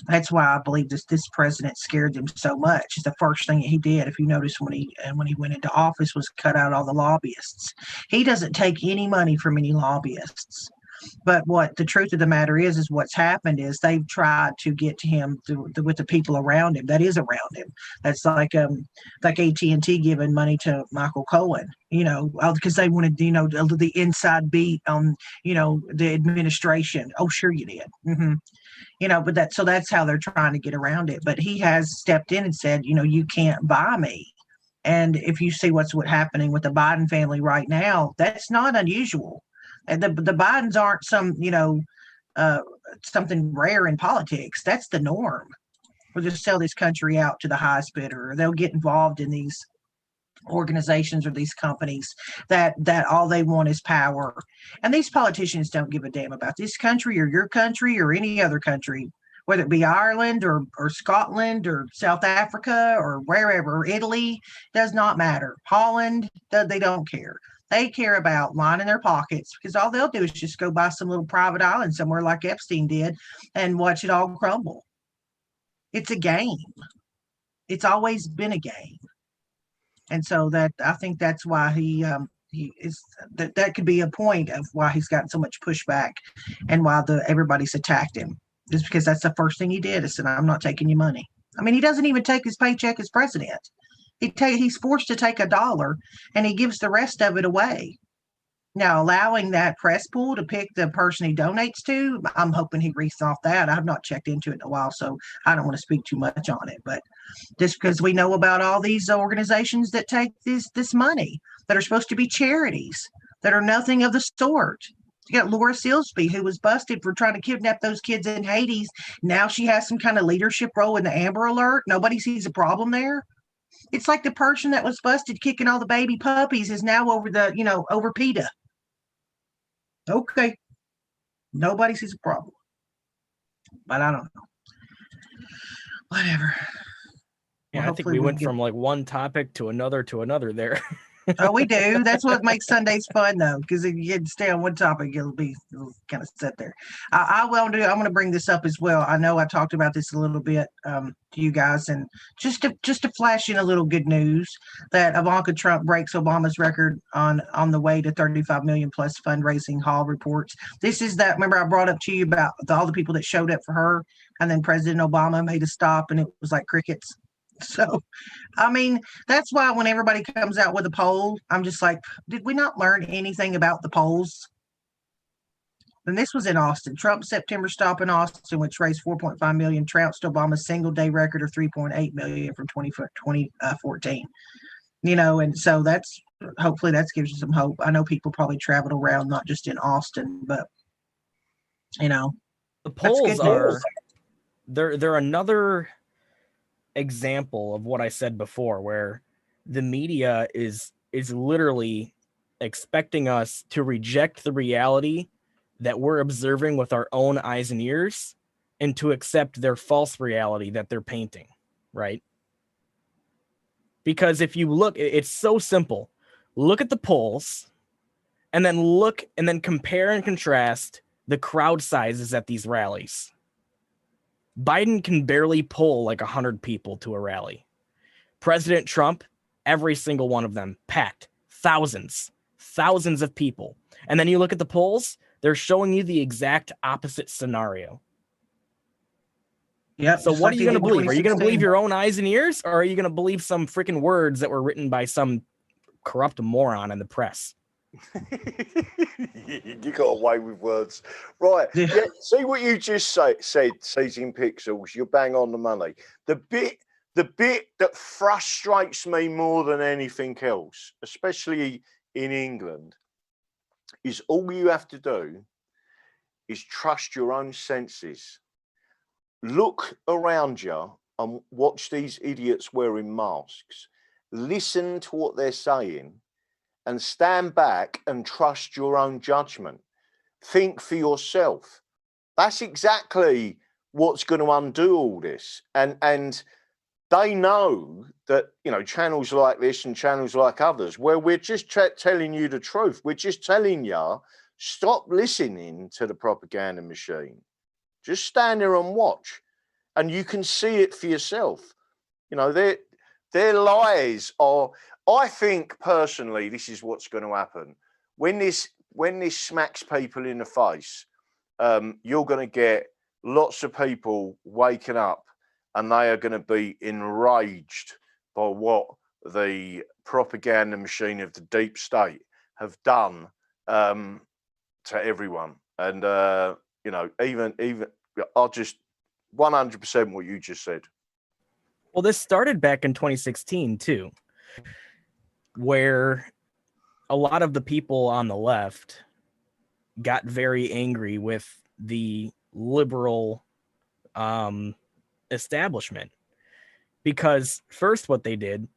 A: That's why I believe this president scared them so much. It's the first thing that he did. If you notice when he went into office, was cut out all the lobbyists. He doesn't take any money from any lobbyists. But what the truth of the matter is what's happened is they've tried to get to him with the people around him. That is around him. That's like AT&T giving money to Michael Cohen, because they wanted, the inside beat on, the administration. Oh, sure you did. Mm-hmm. But that's how they're trying to get around it. But he has stepped in and said, you can't buy me. And if you see what's happening with the Biden family right now, that's not unusual. And the Bidens aren't some, something rare in politics. That's the norm. We'll just sell this country out to the highest bidder, or they'll get involved in these organizations or these companies that all they want is power. And these politicians don't give a damn about this country or your country or any other country, whether it be Ireland or Scotland or South Africa or wherever, Italy, does not matter. Holland, they don't care. They care about lining their pockets, because all they'll do is just go buy some little private island somewhere like Epstein did and watch it all crumble. It's a game. It's always been a game. And so I think that's why he is that could be a point of why he's gotten so much pushback and why everybody's attacked him. Is because that's the first thing he did. Is said, I'm not taking your money. I mean, he doesn't even take his paycheck as president. He's forced to take $1 and he gives the rest of it away. Now, allowing that press pool to pick the person he donates to, I'm hoping he reads off that. I've not checked into it in a while, so I don't want to speak too much on it. But just because we know about all these organizations that take this money that are supposed to be charities that are nothing of the sort. You got Laura Silsby, who was busted for trying to kidnap those kids in Hades. Now she has some kind of leadership role in the Amber Alert. Nobody sees a problem there. It's like the person that was busted kicking all the baby puppies is now over over PETA. Okay. Nobody sees a problem. But I don't know. Whatever.
D: Yeah,
A: Well,
D: I think we went from like one topic to another there.
A: Oh, we do. That's what makes Sundays fun, though, because if you stay on one topic, it'll kind of sit there. I'm going to bring this up as well. I know I talked about this a little bit to you guys, and just to flash in a little good news that Ivanka Trump breaks Obama's record on the way to 35 million plus fundraising. Hall reports. This is that. Remember, I brought up to you about all the people that showed up for her, and then President Obama made a stop, and it was like crickets. So, I mean, that's why when everybody comes out with a poll, I'm just like, did we not learn anything about the polls? And this was in Austin. Trump's September stop in Austin, which raised 4.5 million, trounced Obama's single-day record of 3.8 million from 2014. And so hopefully that gives you some hope. I know people probably traveled around, not just in Austin, but
D: the polls are they're another example of what I said before, where the media is literally expecting us to reject the reality that we're observing with our own eyes and ears and to accept their false reality that they're painting, right? Because if you look, it's so simple. Look at the polls and then compare and contrast the crowd sizes at these rallies. Biden can barely pull like 100 people to a rally. President Trump, every single one of them packed, thousands of people. And then you look at the polls, they're showing you the exact opposite scenario.
A: Yep.
D: So what are you going to believe? Are you going to believe your own eyes and ears, or are you going to believe some freaking words that were written by some corrupt moron in the press?
C: You got away with words, right? Yeah. See what you just said, seizing pixels. You're bang on the money. The bit that frustrates me more than anything else, especially in England, is all you have to do is trust your own senses. Look around you and watch these idiots wearing masks. Listen to what they're saying. And stand back and trust your own judgment. Think for yourself. That's exactly what's going to undo all this. And they know that, channels like this and channels like others, where we're just telling you the truth. We're just telling you, stop listening to the propaganda machine. Just stand there and watch. And you can see it for yourself. Their lies are... I think personally, this is what's going to happen. When this smacks people in the face, you're going to get lots of people waking up, and they are going to be enraged by what the propaganda machine of the deep state have done to everyone. And even I'll just 100% what you just said.
D: Well, this started back in 2016 too, where a lot of the people on the left got very angry with the liberal establishment, because first what they did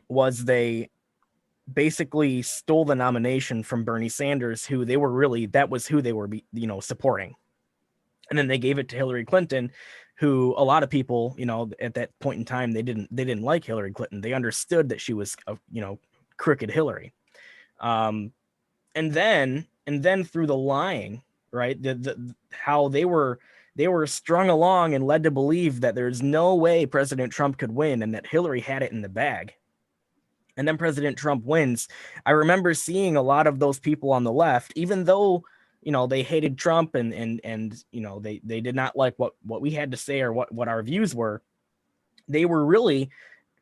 D: was they basically stole the nomination from Bernie Sanders, who they were that was who they were supporting, and then they gave it to Hillary Clinton, who a lot of people, at that point in time, they didn't like Hillary Clinton. They understood that she was, crooked Hillary. And then through the lying, right, how they were strung along and led to believe that there's no way President Trump could win and that Hillary had it in the bag. And then President Trump wins. I remember seeing a lot of those people on the left, even though they hated Trump and they did not like what we had to say or what our views were. They were really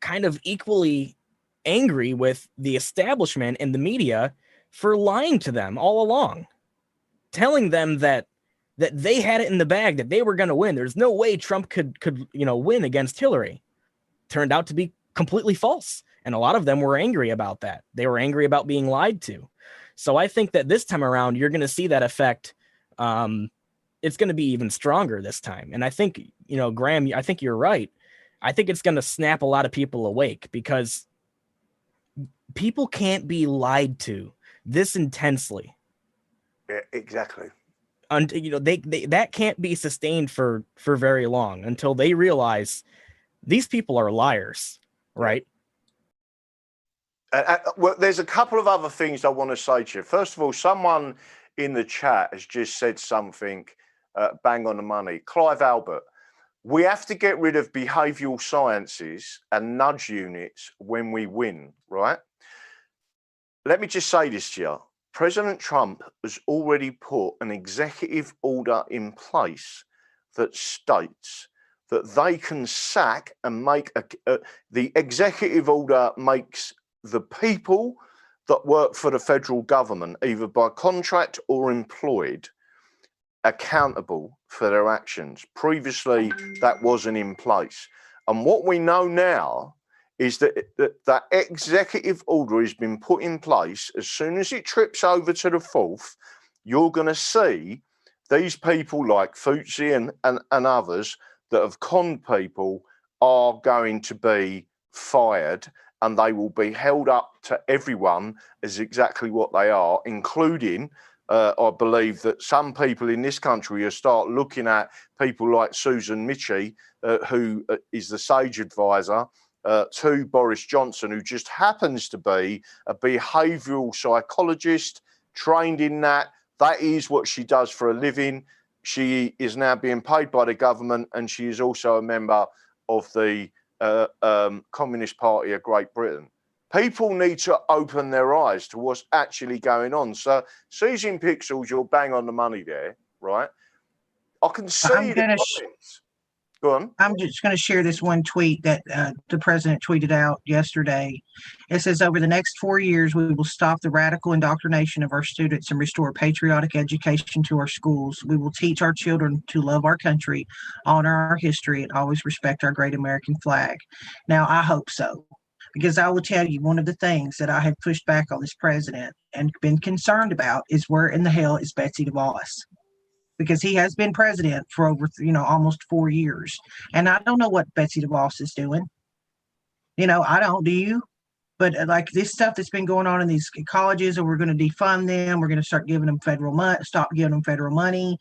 D: kind of equally angry with the establishment and the media for lying to them all along, telling them that they had it in the bag, that they were going to win. There's no way Trump could win against Hillary. Turned out to be completely false. And a lot of them were angry about that. They were angry about being lied to. So I think that this time around, you're going to see that effect. It's going to be even stronger this time. And I think, Graham, I think you're right. I think it's going to snap a lot of people awake, because people can't be lied to this intensely.
C: Yeah, exactly.
D: And they that can't be sustained for very long until they realize these people are liars, right?
C: Well, there's a couple of other things I want to say to you. First of all, someone in the chat has just said something bang on the money. Clive Albert, we have to get rid of behavioural sciences and nudge units when we win, right? Let me just say this to you. President Trump has already put an executive order in place that states that they can sack and make the executive order makes the people that work for the federal government, either by contract or employed, accountable for their actions. Previously, that wasn't in place. And what we know now is that that executive order has been put in place. As soon as it trips over to the 4th, you're going to see these people like Fuzzy and others that have conned people are going to be fired, and they will be held up to everyone as exactly what they are, including, I believe that some people in this country will start looking at people like Susan Michie, who is the SAGE advisor to Boris Johnson, who just happens to be a behavioural psychologist trained in that. That is what she does for a living. She is now being paid by the government, and she is also a member of the Communist Party of Great Britain. People need to open their eyes to what's actually going on. So, seizing pixels, you're bang on the money there, right? I can see the comments. Go on.
A: I'm just going to share this one tweet that the president tweeted out yesterday. It says, over the next 4 years, we will stop the radical indoctrination of our students and restore patriotic education to our schools. We will teach our children to love our country, honor our history, and always respect our great American flag. Now, I hope so, because I will tell you, one of the things that I have pushed back on this president and been concerned about is where in the hell is Betsy DeVos? Because he has been president for over, almost 4 years. And I don't know what Betsy DeVos is doing. I don't, do you? But like this stuff that's been going on in these colleges, or we're going to defund them, we're going to start giving them federal money, stop giving them federal money.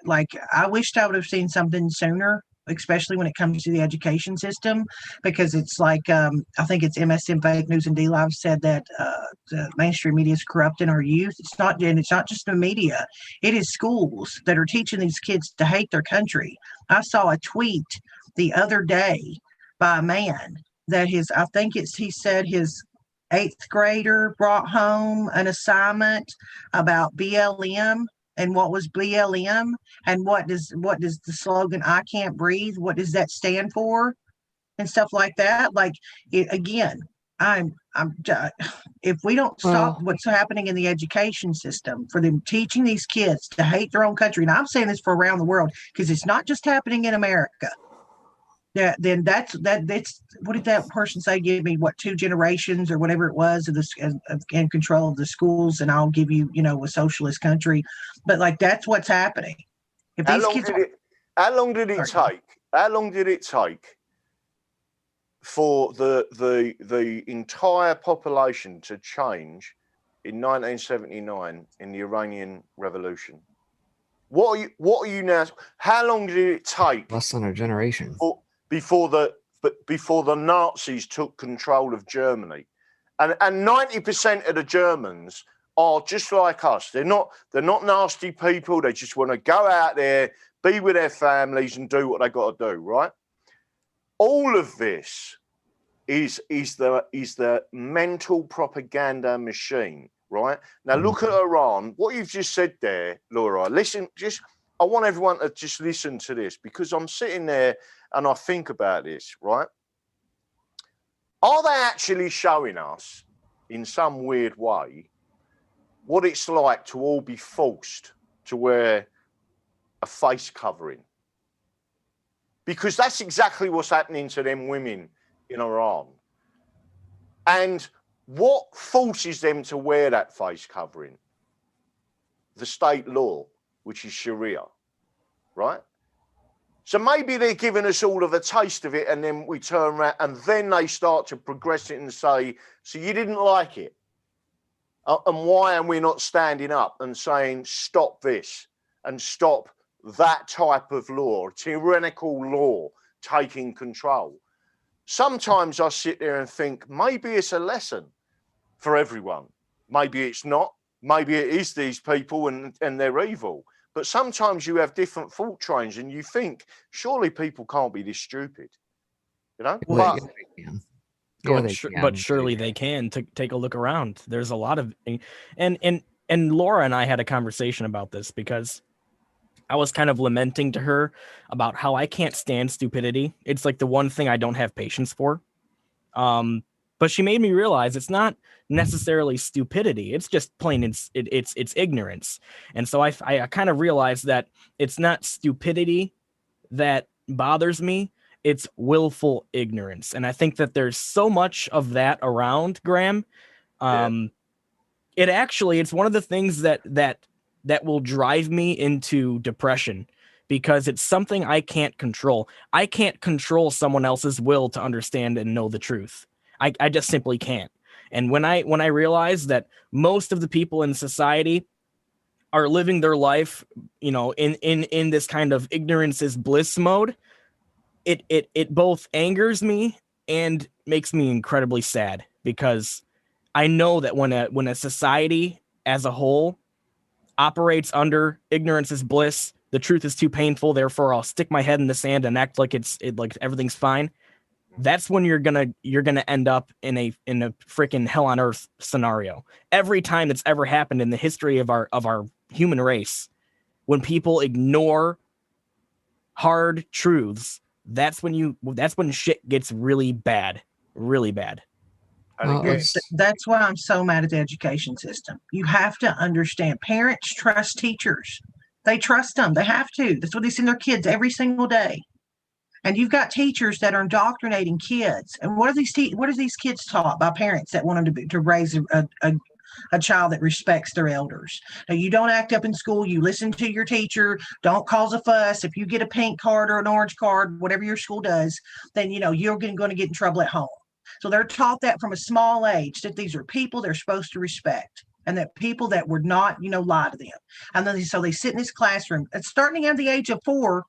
A: Like I wished I would have seen something sooner, especially when it comes to the education system, because it's like, I think it's MSM Fake News and DLive said that the mainstream media is corrupting our youth. It's not just the media. It is schools that are teaching these kids to hate their country. I saw a tweet the other day by a man that he said his 8th grader brought home an assignment about BLM. And what was BLM, and what does the slogan "I can't breathe"? What does that stand for, and stuff like that? Like again, if we don't stop what's happening in the education system for them teaching these kids to hate their own country, and I'm saying this for around the world because it's not just happening in America. Then that's what did that person say? Give me 2 generations or whatever it was in control of the schools, and I'll give you a socialist country. But like that's what's happening. If
C: How
A: these
C: long
A: kids,
C: did it? How long did it take? How long did it take for the entire population to change in 1979 in the Iranian Revolution? What are you now? How long did it take?
B: Less than a generation.
C: Before the Nazis took control of Germany, and 90% of the Germans are just like us. They're not nasty people. They just want to go out there, be with their families, and do what they got to do. Right? All of this is the mental propaganda machine. Right? Now look at Iran. What you've just said there, Laura. Listen, I want everyone to just listen to this, because I'm sitting there and I think about this, right? Are they actually showing us in some weird way what it's like to all be forced to wear a face covering. Because that's exactly what's happening to them women in Iran. And what forces them to wear that face covering? The state law, which is Sharia, right? So maybe they're giving us all of a taste of it, and then we turn around and then they start to progress it and say, so you didn't like it? And why are we not standing up and saying, stop this and stop that type of law, tyrannical law taking control? Sometimes I sit there and think, maybe it's a lesson for everyone. Maybe it's not. Maybe it is these people and they're evil. But sometimes you have different thought trains and you think, surely people can't be this stupid. You know?
B: Well,
D: But surely they can. Take a look around. There's a lot of, and Laura and I had a conversation about this because I was kind of lamenting to her about how I can't stand stupidity. It's like the one thing I don't have patience for. But she made me realize it's not necessarily stupidity. It's just plain it's ignorance. And so I kind of realized that it's not stupidity that bothers me. It's willful ignorance. And I think that there's so much of that around, Graham. It's one of the things that will drive me into depression because it's something I can't control. I can't control someone else's will to understand and know the truth. I just simply can't. And when I realize that most of the people in society are living their life, in this kind of ignorance is bliss mode, it both angers me and makes me incredibly sad because I know that when a society as a whole operates under ignorance is bliss, the truth is too painful, therefore I'll stick my head in the sand and act like like everything's fine. That's when you're gonna end up in a freaking hell on earth scenario. Every time that's ever happened in the history of our human race, when people ignore hard truths, that's when shit gets really bad.
A: That's why I'm so mad at the education system. You have to understand, parents trust teachers. They trust them. They have to. That's what they send their kids every single day. And you've got teachers that are indoctrinating kids. And what are these kids taught by parents that want them to raise a child that respects their elders? Now, you don't act up in school. You listen to your teacher. Don't cause a fuss. If you get a pink card or an orange card, whatever your school does, then you're going to get in trouble at home. So they're taught that from a small age that these are people they're supposed to respect, and that people that would not, lie to them. And then so they sit in this classroom, starting at the age of 4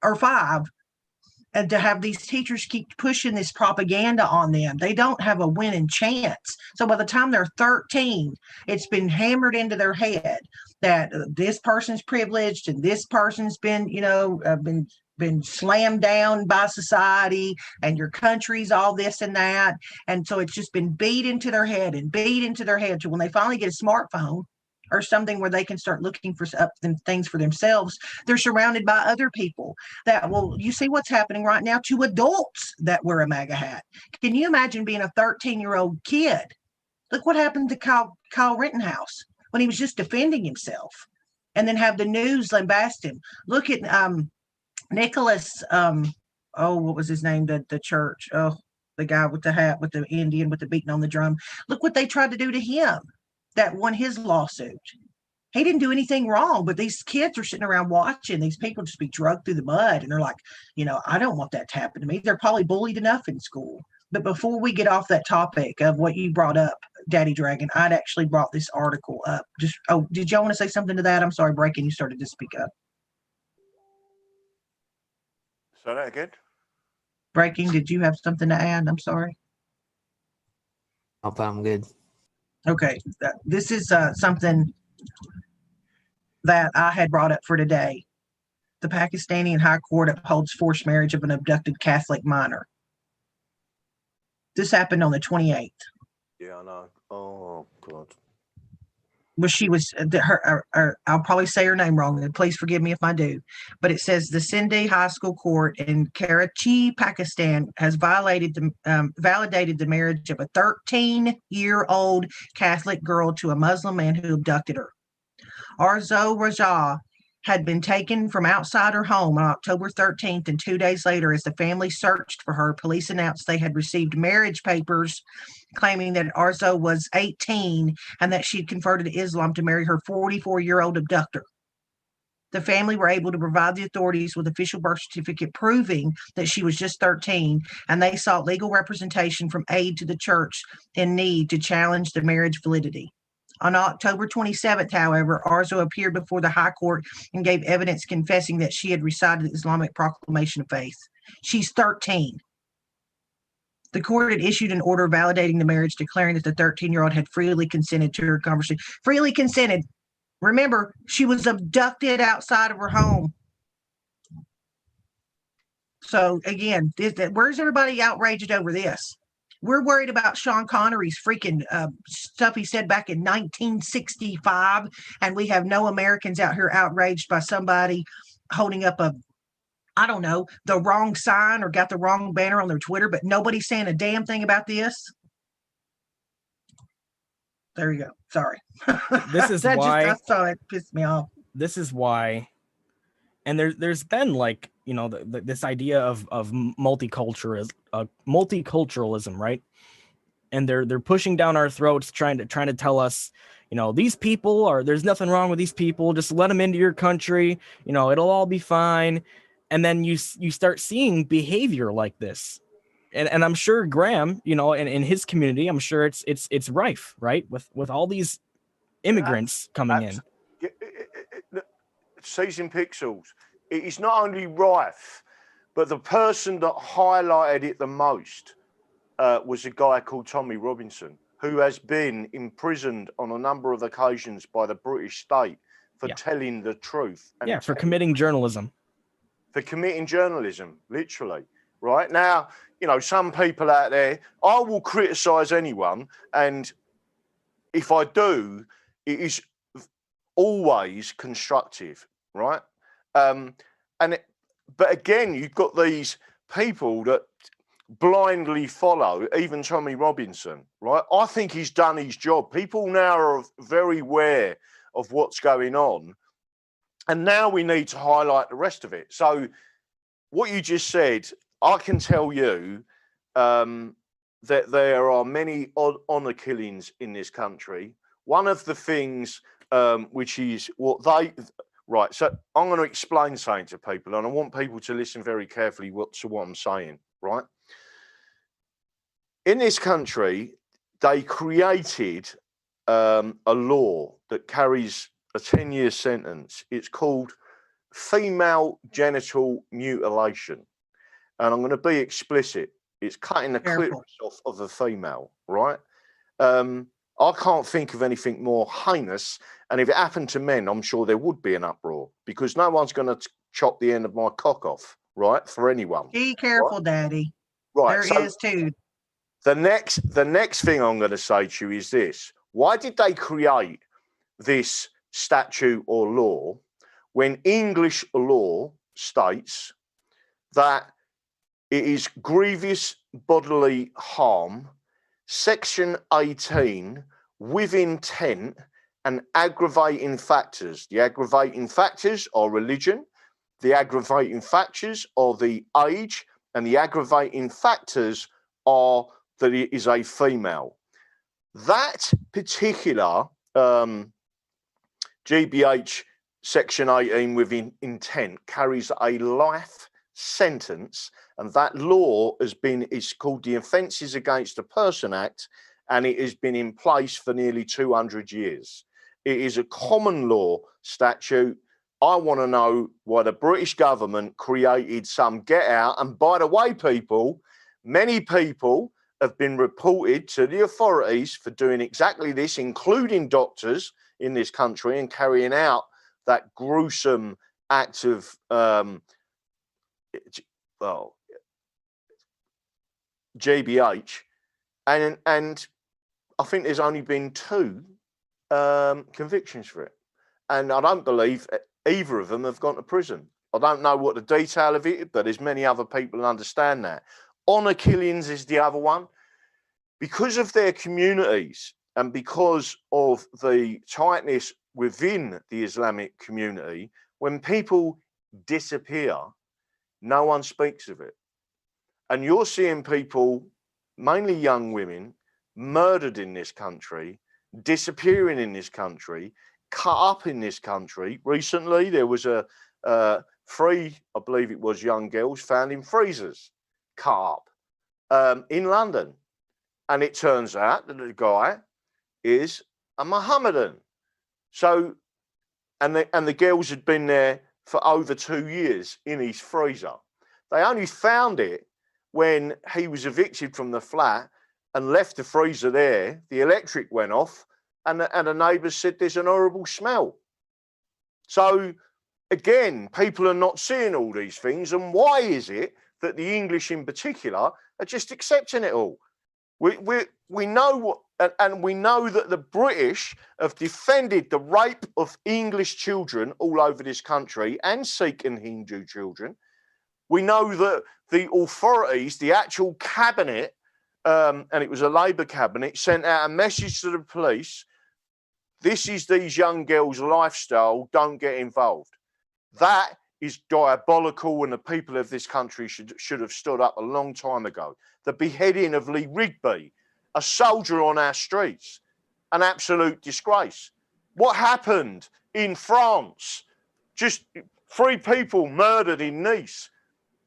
A: or 5. And to have these teachers keep pushing this propaganda on them, they don't have a winning chance. So by the time they're 13, it's been hammered into their head that this person's privileged and this person's been, been slammed down by society, and your country's all this and that. And so it's just been beat into their head to when they finally get a smartphone or something where they can start looking for things for themselves, they're surrounded by other people that you see what's happening right now to adults that wear a MAGA hat. Can you imagine being a 13-year-old kid? Look what happened to Kyle Rittenhouse when he was just defending himself, and then have the news lambast him. Look at Nicholas, what was his name? The church. Oh, the guy with the hat, with the Indian, with the beating on the drum. Look what they tried to do to him that won his lawsuit. He didn't do anything wrong, but these kids are sitting around watching these people just be drugged through the mud. And they're like, I don't want that to happen to me. They're probably bullied enough in school. But before we get off that topic of what you brought up, Daddy Dragon, I'd actually brought this article up. Did y'all want to say something to that? I'm sorry, Breaking, you started to speak up.
C: Say that again.
A: Breaking, did you have something to add? I'm sorry.
B: Nope, I'm good.
A: Okay, this is something that I had brought up for today. The Pakistani High Court upholds forced marriage of an abducted Catholic minor. This happened on the 28th.
C: Yeah, I know. Oh, God.
A: well, she was I'll probably say her name wrong, and please forgive me if I do, but it says the Sindhi High School Court in Karachi, Pakistan, has validated the marriage of a 13-year-old Catholic girl to a Muslim man who abducted her. Arzo Raja had been taken from outside her home on October 13th, and 2 days later, as the family searched for her, police announced they had received marriage papers claiming that Arzo was 18 and that she'd converted to Islam to marry her 44-year-old abductor. The family were able to provide the authorities with official birth certificate proving that she was just 13, and they sought legal representation from aid to the church in need to challenge the marriage validity. On October 27th, however, Arzo appeared before the High Court and gave evidence confessing that she had recited the Islamic proclamation of faith. She's 13. The court had issued an order validating the marriage, declaring that the 13-year-old had freely consented to her conversation. Freely consented. Remember, she was abducted outside of her home. So again, where's everybody outraged over this? We're worried about Sean Connery's freaking stuff he said back in 1965, and we have no Americans out here outraged by somebody holding up I don't know, the wrong sign or got the wrong banner on their Twitter, but nobody's saying a damn thing about this. There you go. Sorry.
D: This is why
A: I saw it pissed me off.
D: This is why, and there's been like, you know, this idea of multiculturalism, right? And they're pushing down our throats, trying to tell us, you know, these people there's nothing wrong with these people. Just let them into your country. You know, it'll all be fine. And then you start seeing behavior like this. And I'm sure Graham, you know, in his community, I'm sure it's rife, right? With all these immigrants coming in.
C: Season Pixels, it is not only rife, but the person that highlighted it the most was a guy called Tommy Robinson, who has been imprisoned on a number of occasions by the British state for telling the truth.
D: And for committing journalism.
C: For committing journalism, literally. Right now, you know, some people out there, I will criticize anyone, and if I do, it is always constructive, right? But again, you've got these people that blindly follow, even Tommy Robinson, right? I think he's done his job. People now are very aware of what's going on, and now we need to highlight the rest of it. So what you just said, I can tell you that there are many honor killings in this country. One of the things which is what right, so I'm going to explain something to people, and I want people to listen very carefully to what I'm saying, right? In this country, they created a law that carries a 10-year sentence. It's called female genital mutilation. And I'm going to be explicit. It's cutting the clitoris off of a female, right? I can't think of anything more heinous. And if it happened to men, I'm sure there would be an uproar, because no one's going to chop the end of my cock off, right? For anyone.
A: Be careful, right? Daddy.
C: Right.
A: There is too.
C: The next thing I'm going to say to you is this. Why did they create this statute or law when English law states that it is grievous bodily harm, Section 18, with intent and aggravating factors? The aggravating factors are religion, the aggravating factors are the age, and the aggravating factors are that it is a female. That particular GBH Section 18 with intent carries a life sentence, and that law is called the Offences Against a Person Act, and it has been in place for nearly 200 years. It is a common law statute. I want to know why the British government created some get out. And by the way, people, many people have been reported to the authorities for doing exactly this, including doctors in this country, and carrying out that gruesome act of GBH, and I think there's only been 2 convictions for it. And I don't believe either of them have gone to prison. I don't know what the detail of it, but there's many other people who understand that. Honor killings is the other one. Because of their communities and because of the tightness within the Islamic community, when people disappear, no one speaks of it. And you're seeing people, mainly young women, murdered in this country, disappearing in this country, cut up in this country. Recently, there was three, I believe it was, young girls found in freezers, cut up in London. And it turns out that the guy is a Mohammedan. So, and the girls had been there for over 2 years in his freezer. They only found it when he was evicted from the flat and left the freezer there. The electric went off, and the neighbours said there's an horrible smell. So, again, people are not seeing all these things. And why is it that the English in particular are just accepting it all? We know what, and we know that the British have defended the rape of English children all over this country and Sikh and Hindu children. We know that the authorities, the actual cabinet, and it was a Labour cabinet, sent out a message to the police. This is these young girls' lifestyle. Don't get involved. That is diabolical, and the people of this country should have stood up a long time ago. The beheading of Lee Rigby, a soldier on our streets, an absolute disgrace. What happened in France? Just 3 people murdered in Nice.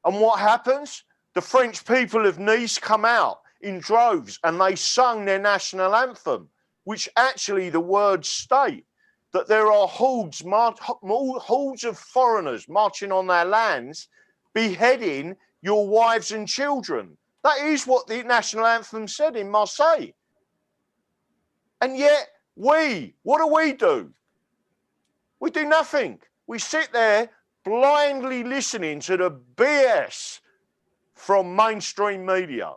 C: And what happens? The French people of Nice come out in droves and they sung their national anthem, which actually the words state that there are hordes of foreigners marching on their lands, beheading your wives and children. That is what the national anthem said in Marseille. And yet what do? We do nothing. We sit there blindly listening to the BS from mainstream media.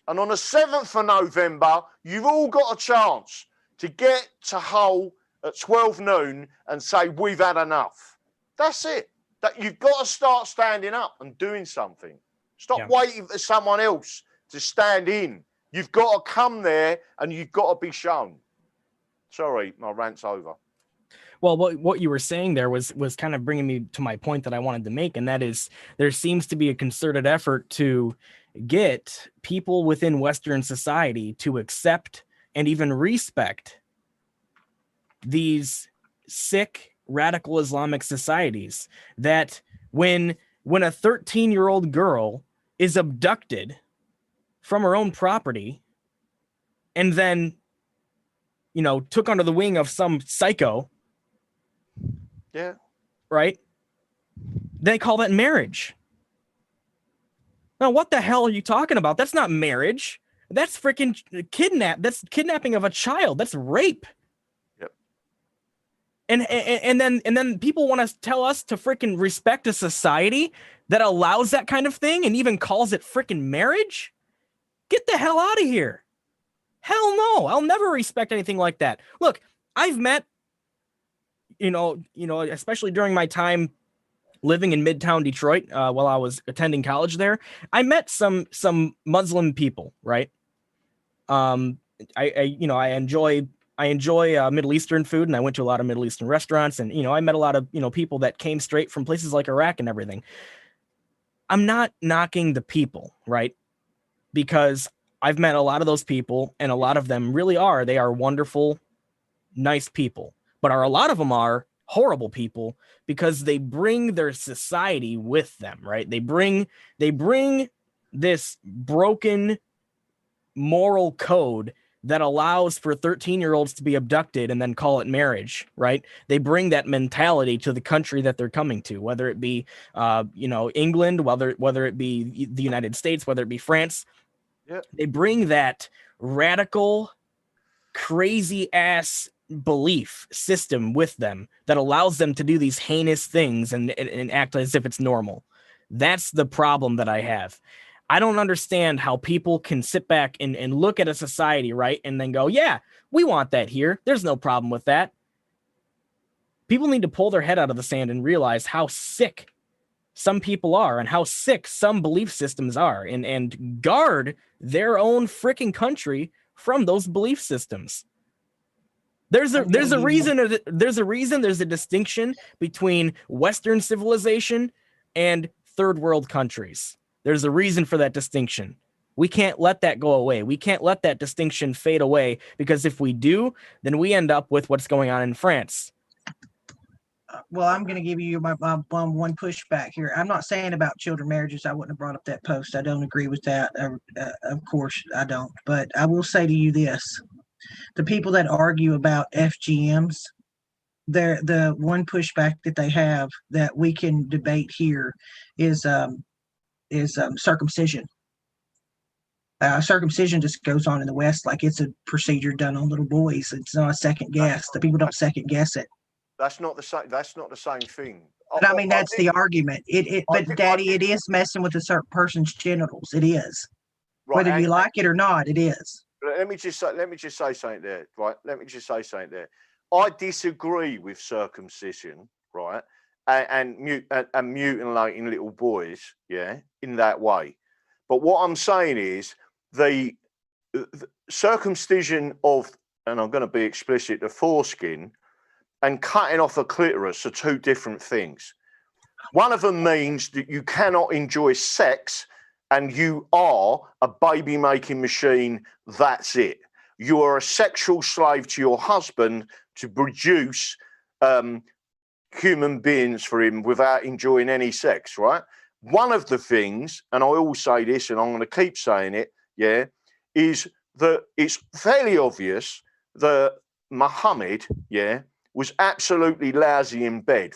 C: And on the 7th of November, you've all got a chance to get to Hull at 12 noon and say, we've had enough. That's it. That you've got to start standing up and doing something. Stop waiting for someone else to stand in. You've got to come there and you've got to be shown. Sorry, my rant's over.
D: Well, what you were saying there was kind of bringing me to my point that I wanted to make, and that is there seems to be a concerted effort to get people within Western society to accept and even respect these sick, radical Islamic societies, that when a 13-year-old girl is abducted from her own property and then, took under the wing of some psycho, right? They call that marriage. Now, what the hell are you talking about? That's not marriage. That's freaking That's kidnapping of a child. That's rape. And then people want to tell us to freaking respect a society that allows that kind of thing and even calls it freaking marriage? Get the hell out of here. Hell no. I'll never respect anything like that. Look, I've met, especially during my time living in Midtown Detroit, while I was attending college there, I met some Muslim people, right? I enjoy Middle Eastern food, and I went to a lot of Middle Eastern restaurants, and I met a lot of people that came straight from places like Iraq and everything. I'm not knocking the people, right? Because I've met a lot of those people, and a lot of them really they are wonderful, nice people. But a lot of them are horrible people because they bring their society with them, right? They bring this broken moral code that allows for 13-year-olds to be abducted and then call it marriage, right? They bring that mentality to the country that they're coming to, whether it be, England, whether it be the United States, whether it be France. Yep. They bring that radical, crazy ass belief system with them that allows them to do these heinous things and act as if it's normal. That's the problem that I have. I don't understand how people can sit back and look at a society, right, and then go, yeah, we want that here. There's no problem with that. People need to pull their head out of the sand and realize how sick some people are and how sick some belief systems are, and guard their own freaking country from those belief systems. There's a reason there's a distinction between Western civilization and third world countries. There's a reason for that distinction. We can't let that go away. We can't let that distinction fade away, because if we do, then we end up with what's going on in France.
A: Well, I'm going to give you my one pushback here. I'm not saying about children marriages. I wouldn't have brought up that post. I don't agree with that. Of course, I don't. But I will say to you this. The people that argue about FGMs, the one pushback that they have that we can debate here is circumcision. Circumcision just goes on in the West like it's a procedure done on little boys. It's not a second guess. The people don't second guess it.
C: That's not the same. That's not the same thing.
A: But I mean, that's the argument. But Daddy, it is messing with a certain person's genitals. It is, right, whether you like it or not. It is.
C: Let me just say something there, right? Let me just say something there. I disagree with circumcision, right, and mutilating little boys, yeah, in that way. But what I'm saying is the circumcision of, and I'm going to be explicit, the foreskin and cutting off a clitoris are two different things. One of them means that you cannot enjoy sex and you are a baby-making machine. That's it. You are a sexual slave to your husband to produce human beings for him without enjoying any sex, right? One of the things, and I always say this, and I'm going to keep saying it, yeah, is that it's fairly obvious that Muhammad, yeah, was absolutely lousy in bed.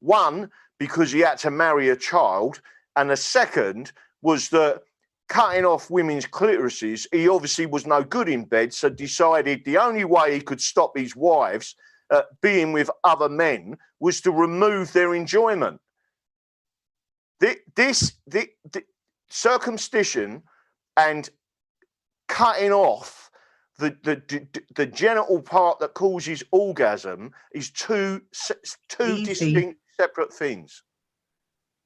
C: One, because he had to marry a child, and the second was that cutting off women's clitorises, he obviously was no good in bed, so decided the only way he could stop his wives being with other men was to remove their enjoyment. The circumcision and cutting off the genital part that causes orgasm is two distinct separate things.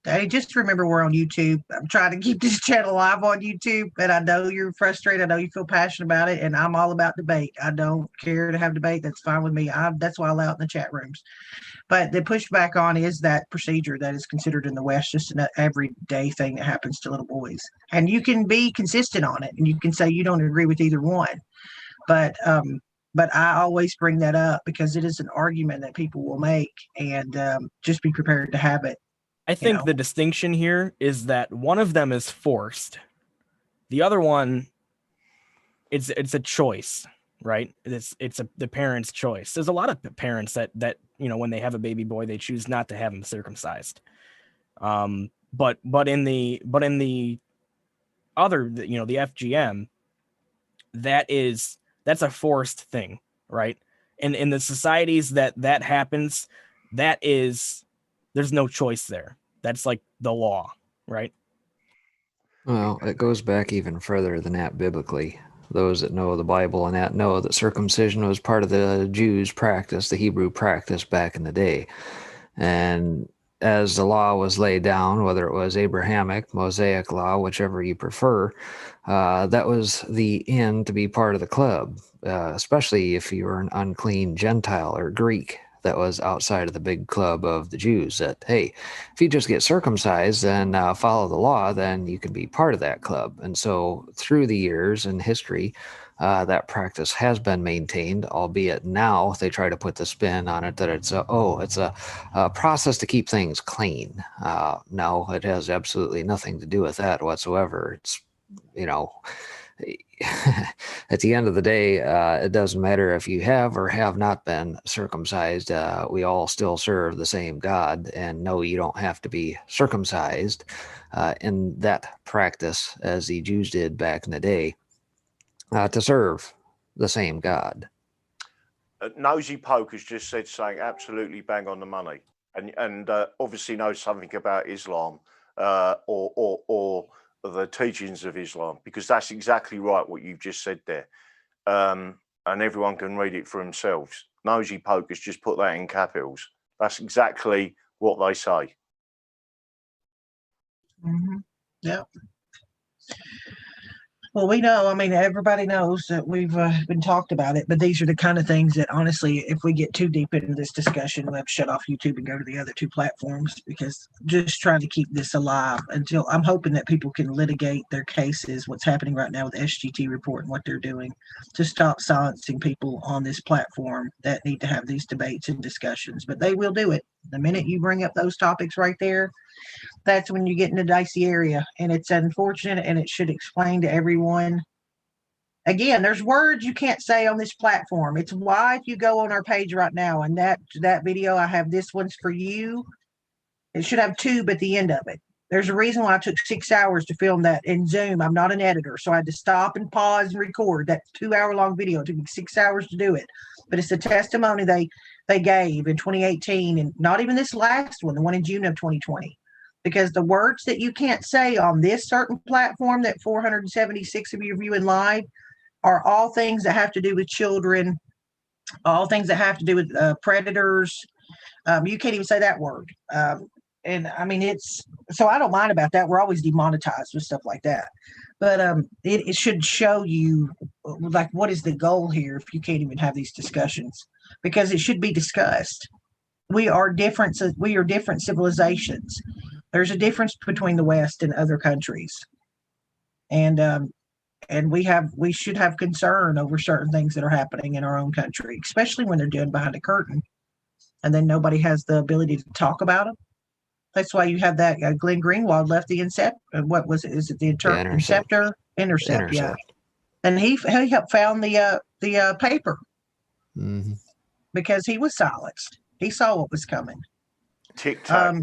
A: Hey, just remember we're on YouTube. I'm trying to keep this channel live on YouTube, and I know you're frustrated. I know you feel passionate about it, and I'm all about debate. I don't care to have debate. That's fine with me. That's why I allow it in the chat rooms. But the pushback on is that procedure that is considered in the West just an everyday thing that happens to little boys. And you can be consistent on it, and you can say you don't agree with either one. But I always bring that up because it is an argument that people will make, and just be prepared to have it.
D: I think the distinction here is that one of them is forced. The other one, it's a choice, right? It's the parent's choice. There's a lot of parents that when they have a baby boy, they choose not to have him circumcised. But in the other, the FGM, that's a forced thing, right? And in the societies that happens, there's no choice there. That's like the law, right?
B: Well, it goes back even further than that biblically. Those that know the Bible and that know that circumcision was part of the Jews' practice, the Hebrew practice back in the day. And as the law was laid down, whether it was Abrahamic, Mosaic law, whichever you prefer, that was the end to be part of the club, especially if you were an unclean Gentile or Greek that was outside of the big club of the Jews. That, hey, if you just get circumcised and follow the law, then you can be part of that club. And so through the years and history, that practice has been maintained, albeit now they try to put the spin on it that it's a process to keep things clean. No, it has absolutely nothing to do with that whatsoever. It's, at the end of the day, it doesn't matter if you have or have not been circumcised. We all still serve the same God, and no, you don't have to be circumcised in that practice as the Jews did back in the day to serve the same God.
C: Nosy Poke has just said something absolutely bang on the money, and obviously knows something about Islam or the teachings of Islam, because that's exactly right what you've just said there. And everyone can read it for themselves. Nosy Pokers just put that in capitals. That's exactly what they say.
A: Yep. Well, we know, I mean, everybody knows that we've been talked about it, but these are the kind of things that, honestly, if we get too deep into this discussion, we'll have to shut off YouTube and go to the other two platforms, because just trying to keep this alive until I'm hoping that people can litigate their cases, what's happening right now with the SGT report and what they're doing, to stop silencing people on this platform that need to have these debates and discussions. But they will do it. The minute you bring up those topics right there, that's when you get in a dicey area, and it's unfortunate, and it should explain to everyone. Again, there's words you can't say on this platform. It's why, if you go on our page right now, and that video, I have this one's for you. It should have tube at the end of it. There's a reason why I took 6 hours to film that in Zoom. I'm not an editor, so I had to stop and pause and record that 2-hour-long video. It took me 6 hours to do it, but it's the testimony they gave in 2018, and not even this last one, the one in June of 2020. Because the words that you can't say on this certain platform that 476 of you are viewing live are all things that have to do with children, all things that have to do with predators. You can't even say that word. And I mean, so I don't mind about that. We're always demonetized with stuff like that. But it should show you, like, what is the goal here if you can't even have these discussions? Because it should be discussed. We are different. We are different civilizations. There's a difference between the West and other countries, and we should have concern over certain things that are happening in our own country, especially when they're doing behind a curtain, and then nobody has the ability to talk about them. That's why you have that Glenn Greenwald left the what was it? Is it the Intercept? Yeah, and he helped found the paper because he was silenced. He saw what was coming.
C: TikTok.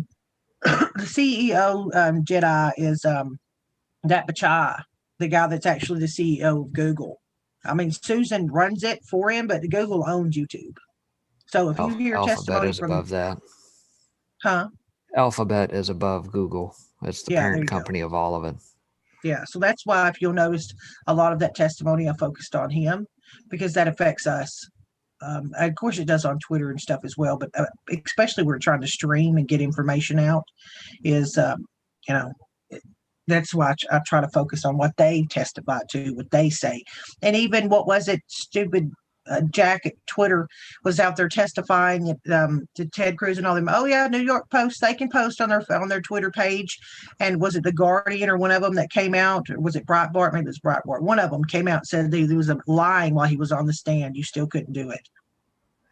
A: The CEO Jedi is that Bachai, the guy that's actually the CEO of Google. I mean, Susan runs it for him, but Google owns YouTube. So if you hear testimony
B: is above that.
A: Huh?
B: Alphabet is above Google. It's the parent company of all of it.
A: Yeah, so that's why, if you'll notice, a lot of that testimony I focused on him, because that affects us. Of course, it does on Twitter and stuff as well, but especially we're trying to stream and get information out. That's why I try to focus on what they testify to, what they say, and even what was it? Stupid Jack at Twitter was out there testifying to Ted Cruz and all them. Oh yeah, New York Post, they can post on their Twitter page. And was it the Guardian or one of them that came out? Or was it Breitbart? Maybe it was Breitbart. One of them came out and said there was a lying while he was on the stand. You still couldn't do it.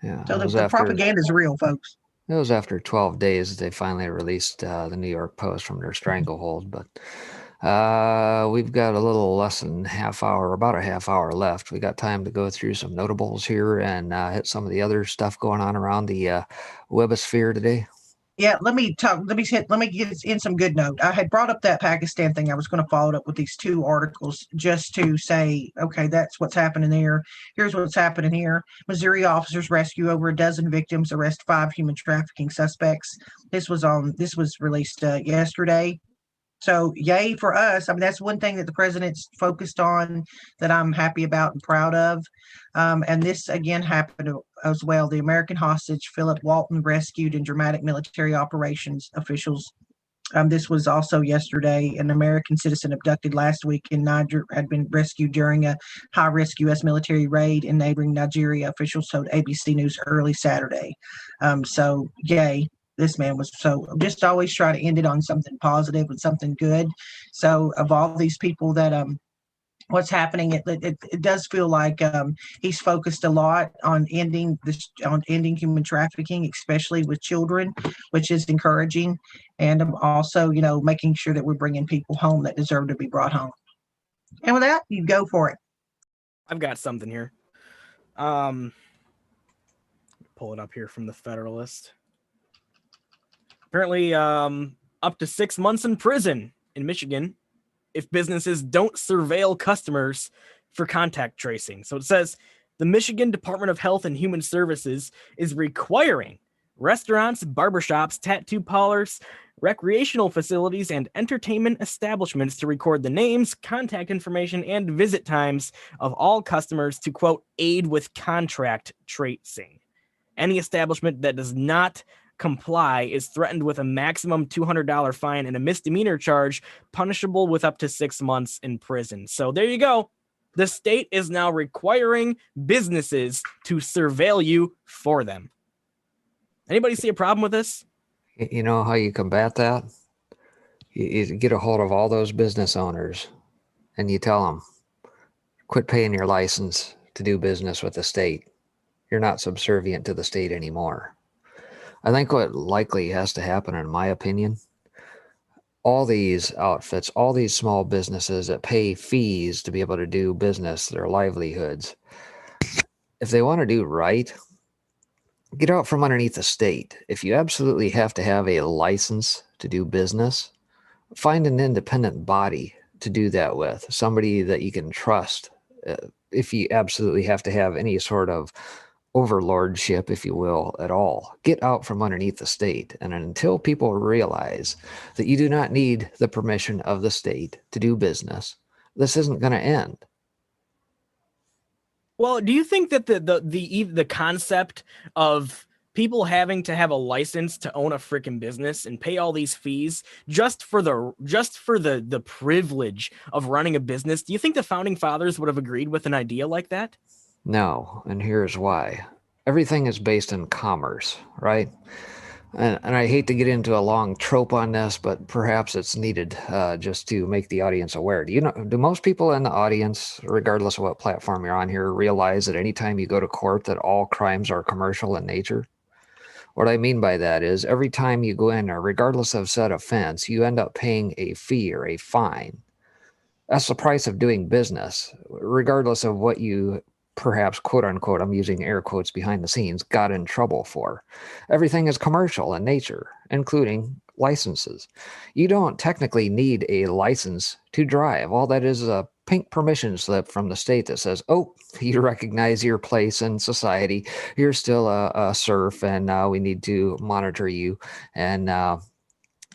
A: Yeah. So the propaganda is real, folks.
B: It was after 12 days they finally released the New York Post from their stranglehold, but we've got a little less than about a half hour left. We got time to go through some notables here and hit some of the other stuff going on around the webosphere today.
A: Yeah, let me get in some good note. I had brought up that Pakistan thing. I was going to follow it up with these two articles just to say, okay, that's what's happening there. Here's what's happening here. Missouri officers rescue over a dozen victims, arrest 5 human trafficking suspects. This was released yesterday. So yay for us. I mean, that's one thing that the president's focused on that I'm happy about and proud of. And this again happened as well. The American hostage, Philip Walton, rescued in dramatic military operations, officials. This was also yesterday. An American citizen abducted last week in Niger had been rescued during a high-risk U.S. military raid in neighboring Nigeria, officials told ABC News early Saturday. So yay. This man was just always try to end it on something positive and something good. So of all these people that what's happening, it does feel like he's focused a lot on ending human trafficking, especially with children, which is encouraging, and also making sure that we're bringing people home that deserve to be brought home. And with that, you go for it.
D: I've got something here. Pull it up here from the Federalist. Apparently, up to 6 months in prison in Michigan if businesses don't surveil customers for contact tracing. So it says the Michigan Department of Health and Human Services is requiring Restaurants, barbershops, tattoo parlors, recreational facilities, and entertainment establishments to record the names, contact information, and visit times of all customers to, quote, aid with contract tracing. Any establishment that does not comply is threatened with a maximum $200 fine and a misdemeanor charge punishable with up to 6 months in prison. So there you go. The state is now requiring businesses to surveil you for them. Anybody see a problem with this?
B: You know how you combat that? You get a hold of all those business owners and you tell them, quit paying your license to do business with the state. You're not subservient to the state anymore. I think what likely has to happen, in my opinion, all these outfits, all these small businesses that pay fees to be able to do business, their livelihoods, if they want to do right, get out from underneath the state. If you absolutely have to have a license to do business, find an independent body to do that with, somebody that you can trust. If you absolutely have to have any sort of overlordship, if you will, at all, get out from underneath the state. And until people realize that you do not need the permission of the state to do business, this isn't going to end.
D: Well, do you think that the concept of people having to have a license to own a freaking business and pay all these fees just for the privilege of running a business, do you think the founding fathers would have agreed with an idea like that?
B: No, and here's why. Everything is based in commerce, right? And I hate to get into a long trope on this, but perhaps it's needed just to make the audience aware. Do most people in the audience, regardless of what platform you're on here, realize that anytime you go to court that all crimes are commercial in nature? What I mean by that is every time you go in there, regardless of said offense, you end up paying a fee or a fine. That's the price of doing business, regardless of what you perhaps, quote unquote, I'm using air quotes behind the scenes, got in trouble for. Everything is commercial in nature, including licenses. You don't technically need a license to drive. All that is a pink permission slip from the state that says, oh, you recognize your place in society. You're still a serf, and we need to monitor you. And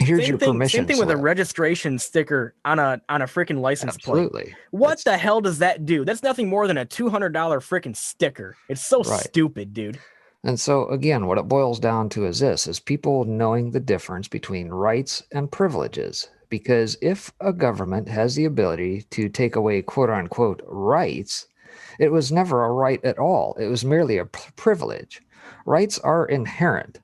B: here's your permission.
D: Same thing with a registration sticker on a freaking license plate.
B: Absolutely.
D: What the hell does that do? That's nothing more than a $200 freaking sticker. It's so stupid, dude.
B: And so again, what it boils down to is this: is people knowing the difference between rights and privileges. Because if a government has the ability to take away quote unquote rights, it was never a right at all. It was merely a privilege. Rights are inherent,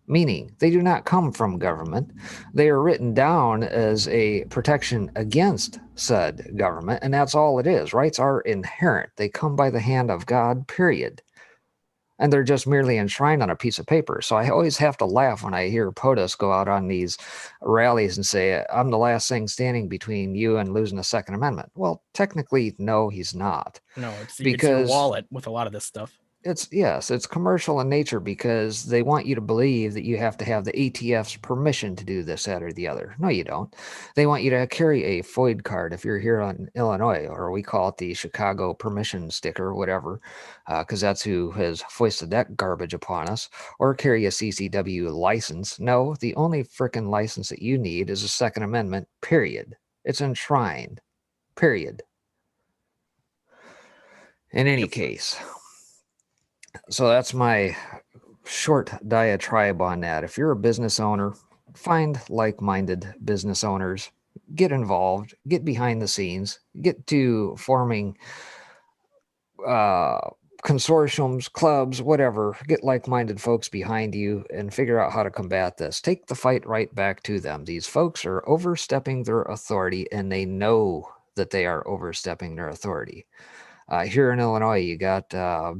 B: meaning they do not come from government. They are written down as a protection against said government, and that's all it is. Rights are inherent. They come by the hand of God, period. And they're just merely enshrined on a piece of paper. So I always have to laugh when I hear POTUS go out on these rallies and say, I'm the last thing standing between you and losing the Second Amendment. Well, technically, no, he's not.
D: No, it's your wallet with a lot of this stuff.
B: It's commercial in nature because they want you to believe that you have to have the ATF's permission to do this, that, or the other. No, you don't. They want you to carry a FOID card if you're here in Illinois, or we call it the Chicago permission sticker, or whatever, because that's who has foisted that garbage upon us, or carry a CCW license. No, the only frickin' license that you need is a Second Amendment, period. It's enshrined, period. In any case. So that's my short diatribe on that. If you're a business owner, find like-minded business owners, get involved, get behind the scenes, get to forming consortiums, clubs, whatever. Get like-minded folks behind you and figure out how to combat this. Take the fight right back to them. These folks are overstepping their authority, and they know that they are overstepping their authority. Here in Illinois, you got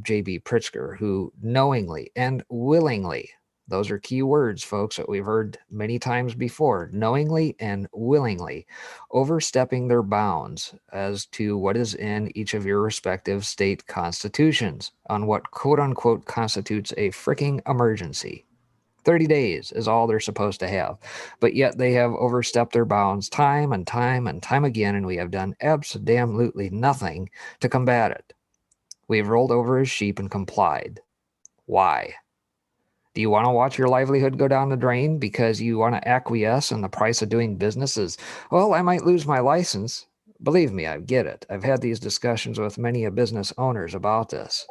B: J.B. Pritzker, who knowingly and willingly, those are key words, folks, that we've heard many times before, knowingly and willingly overstepping their bounds as to what is in each of your respective state constitutions on what quote-unquote constitutes a freaking emergency. 30 days is all they're supposed to have. But yet they have overstepped their bounds time and time and time again, and we have done absolutely nothing to combat it. We have rolled over as sheep and complied. Why? Do you want to watch your livelihood go down the drain because you want to acquiesce in the price of doing business is, well, I might lose my license. Believe me, I get it. I've had these discussions with many business owners about this.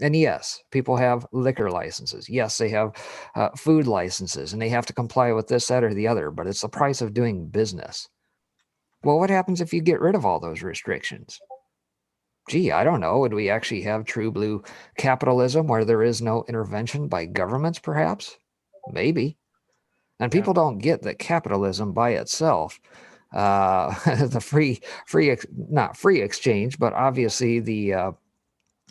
B: And yes, people have liquor licenses. Yes, they have food licenses, and they have to comply with this, that, or the other, but it's the price of doing business. Well, what happens if you get rid of all those restrictions? Gee, I don't know. Would we actually have true blue capitalism where there is no intervention by governments, perhaps? Maybe. And people don't get that capitalism by itself, the not free exchange, but obviously the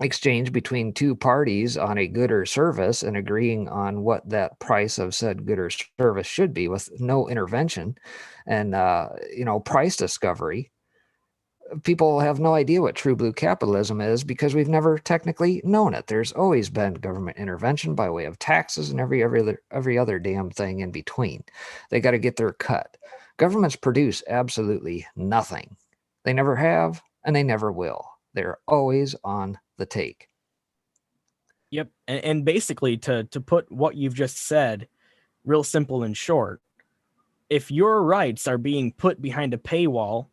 B: exchange between two parties on a good or service and agreeing on what that price of said good or service should be with no intervention and, price discovery. People have no idea what true blue capitalism is because we've never technically known it. There's always been government intervention by way of taxes and every other damn thing in between. They got to get their cut. Governments produce absolutely nothing. They never have, and they never will. They're always on the take.
D: Yep. And basically to put what you've just said real simple and short, if your rights are being put behind a paywall,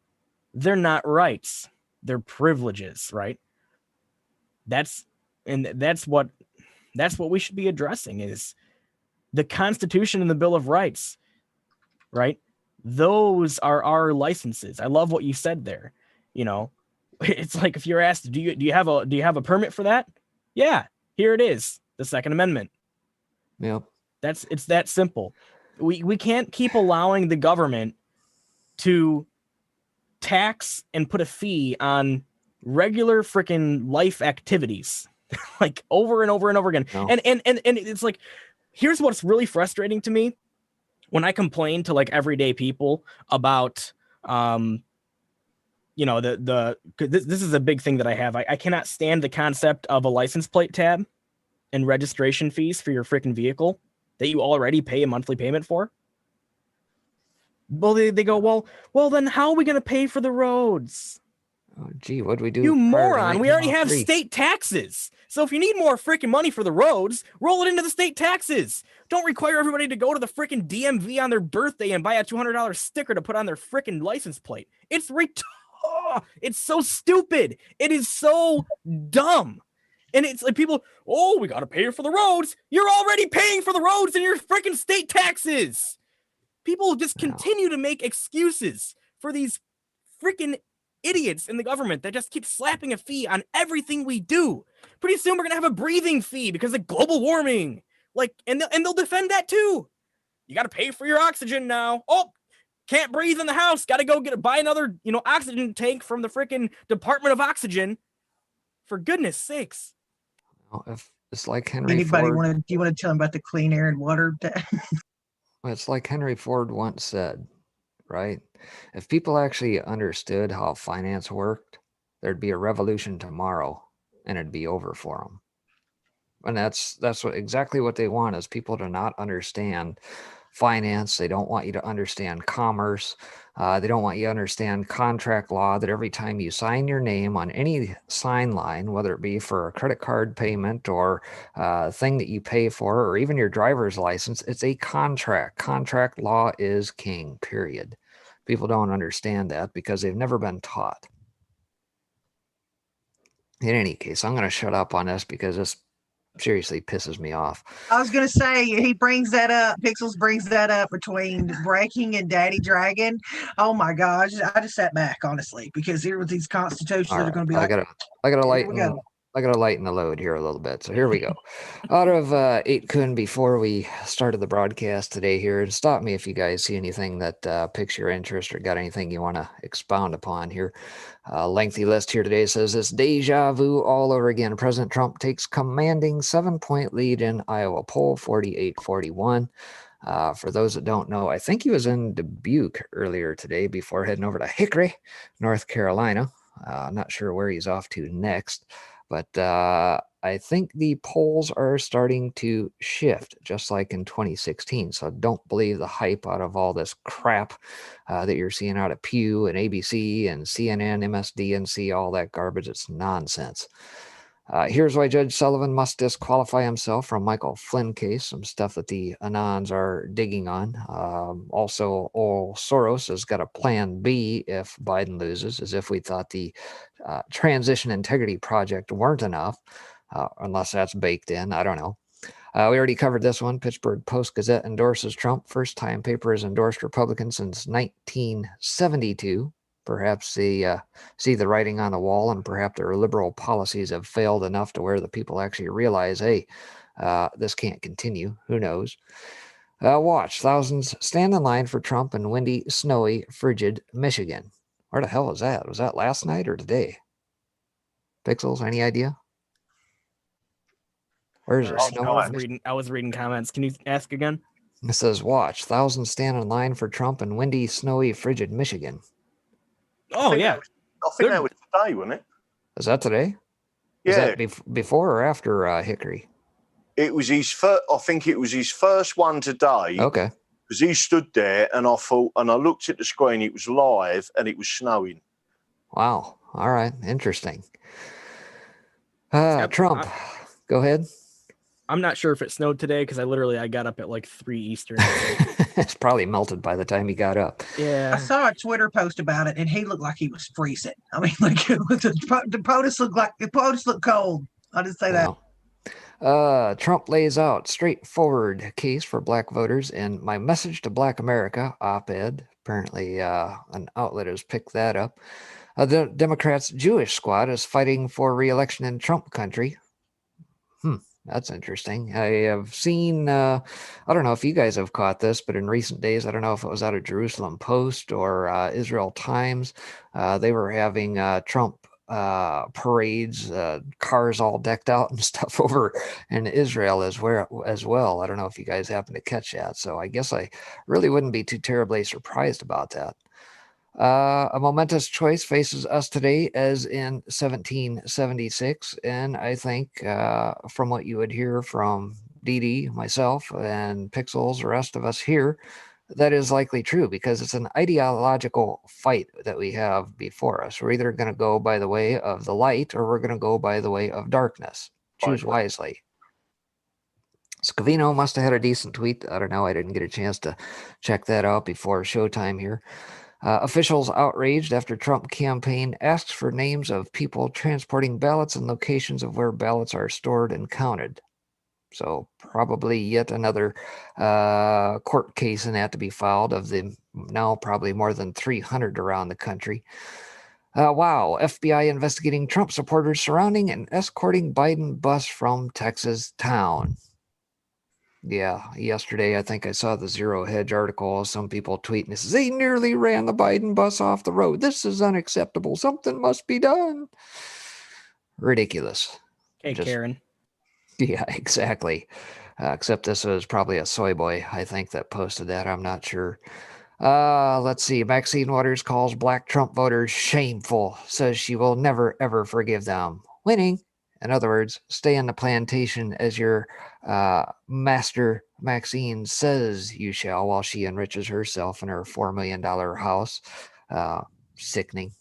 D: they're not rights, they're privileges, right? That's what we should be addressing is the Constitution and the Bill of Rights, right? Those are our licenses. I love what you said there. It's like if you're asked, do you have a permit for that? Yeah, here it is, the Second Amendment.
B: Yep.
D: It's that simple. We can't keep allowing the government to tax and put a fee on regular freaking life activities like over and over and over again. No. And it's like, here's what's really frustrating to me when I complain to like everyday people about, this is a big thing that I have. I cannot stand the concept of a license plate tab and registration fees for your freaking vehicle that you already pay a monthly payment for. Well, they go, well, then how are we going to pay for the roads?
B: Oh, gee, what do we do?
D: You moron. We already have state taxes. So if you need more freaking money for the roads, roll it into the state taxes. Don't require everybody to go to the freaking DMV on their birthday and buy a $200 sticker to put on their freaking license plate. It's it's so stupid. It is so dumb. And it's like people, we got to pay for the roads. You're already paying for the roads in your freaking state taxes. People just continue to make excuses for these freaking idiots in the government that just keep slapping a fee on everything we do. Pretty soon we're going to have a breathing fee because of global warming. And they'll defend that too. You got to pay for your oxygen now. Oh, can't breathe in the house. Got to go buy another, oxygen tank from the freaking Department of Oxygen. For goodness sakes.
B: Well, if it's like Henry Ford.
A: Do you want to tell them about the clean air and water?
B: Well, it's like Henry Ford once said, right? If people actually understood how finance worked, there'd be a revolution tomorrow and it'd be over for them. And that's exactly what they want is people to not understand finance. They don't want you to understand commerce. They don't want you to understand contract law, that every time you sign your name on any sign line, whether it be for a credit card payment or thing that you pay for, or even your driver's license, it's a contract. Contract law is king, period. People don't understand that because they've never been taught. In any case, I'm going to shut up on this because this seriously pisses me off.
A: I was going to say, he brings that up. Pixels brings that up between breaking and Daddy Dragon. Oh my gosh. I just sat back, honestly, because here with these constitutions that are going to be
B: I gotta lighten the load here a little bit. So here we go. Out of 8 kun before we started the broadcast today here, and stop me if you guys see anything that piques your interest or got anything you want to expound upon here. Lengthy list here today says it's deja vu all over again. President Trump takes commanding 7-point lead in Iowa poll, 48-41. For those that don't know, I think he was in Dubuque earlier today before heading over to Hickory, North Carolina. Not sure where he's off to next. But I think the polls are starting to shift, just like in 2016. So don't believe the hype out of all this crap that you're seeing out of Pew and ABC and CNN, MSDNC, all that garbage. It's nonsense. Here's why Judge Sullivan must disqualify himself from Michael Flynn case, some stuff that the Anons are digging on. Also, old Soros has got a plan B if Biden loses, as if we thought the Transition Integrity Project weren't enough, unless that's baked in. I don't know. We already covered this one. Pittsburgh Post-Gazette endorses Trump. First time paper has endorsed Republican since 1972. Perhaps they see the writing on the wall, and perhaps their liberal policies have failed enough to where the people actually realize, hey, this can't continue. Who knows? Watch. Thousands stand in line for Trump in windy, snowy, frigid Michigan. Where the hell was that? Was that last night or today? Pixels, any idea? Where's it? Snow?
D: I was reading comments. Can you ask again?
B: It says, watch. Thousands stand in line for Trump in windy, snowy, frigid Michigan.
D: Oh, yeah.
C: I think that was today, wasn't it?
B: Is that today?
C: Yeah.
B: Is that before or after Hickory?
C: It was his first. I think it was his first one today.
B: Okay.
C: Because he stood there, and I thought, and I looked at the screen. It was live, and it was snowing.
B: Wow. All right. Interesting. Trump. Go ahead.
D: I'm not sure if it snowed today because I got up at like 3 Eastern.
B: It's probably melted by the time he got up.
D: Yeah.
A: I saw a Twitter post about it, and he looked like he was freezing. I mean, like the POTUS looked cold. I'll just say that.
B: Trump lays out straightforward case for black voters in My Message to Black America op-ed. Apparently, an outlet has picked that up. The Democrats' Jewish squad is fighting for re-election in Trump country. That's interesting. I have seen, I don't know if you guys have caught this, but in recent days, I don't know if it was out of Jerusalem Post or Israel Times, they were having Trump parades, cars all decked out and stuff over in Israel as well. I don't know if you guys happen to catch that. So I guess I really wouldn't be too terribly surprised about that. A momentous choice faces us today as in 1776. And I think from what you would hear from Dee, myself, and Pixels, the rest of us here, that is likely true because it's an ideological fight that we have before us. We're either going to go by the way of the light or we're going to go by the way of darkness. Choose wisely. Scavino must have had a decent tweet. I don't know. I didn't get a chance to check that out before showtime here. Officials outraged after Trump campaign asks for names of people transporting ballots and locations of where ballots are stored and counted. So probably yet another court case in that to be filed of the now probably more than 300 around the country. Wow, FBI investigating Trump supporters surrounding and escorting Biden bus from Texas town. Yeah, yesterday I think I saw the Zero Hedge article. Some people tweeting this. They nearly ran the Biden bus off the road. This is unacceptable. Something must be done. Ridiculous.
D: Hey, Karen.
B: Yeah, exactly. Except this was probably a soy boy, I think, that posted that. I'm not sure. Let's see. Maxine Waters calls black Trump voters shameful. Says she will never, ever forgive them. Winning. In other words, stay on the plantation as your master Maxine says you shall, while she enriches herself in her $4 million house. Sickening.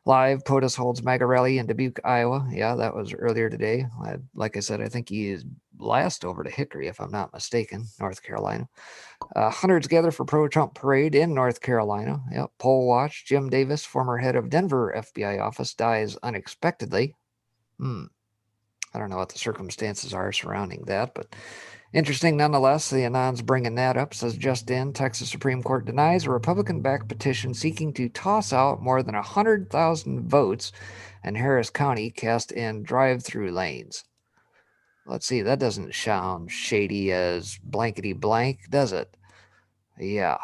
B: Live, POTUS holds MAGA rally in Dubuque, Iowa. Yeah, that was earlier today. Like I said, I think he is last over to Hickory, if I'm not mistaken, North Carolina. Hundreds gather for pro-Trump parade in North Carolina. Yep, poll watch. Jim Davis, former head of Denver FBI office, dies unexpectedly. I don't know what the circumstances are surrounding that, but interesting nonetheless. The Anons bringing that up. Says just in, Texas Supreme Court denies a Republican-backed petition seeking to toss out more than 100,000 votes in Harris County cast in drive-through lanes. Let's see, that doesn't sound shady as blankety blank, does it? Yeah.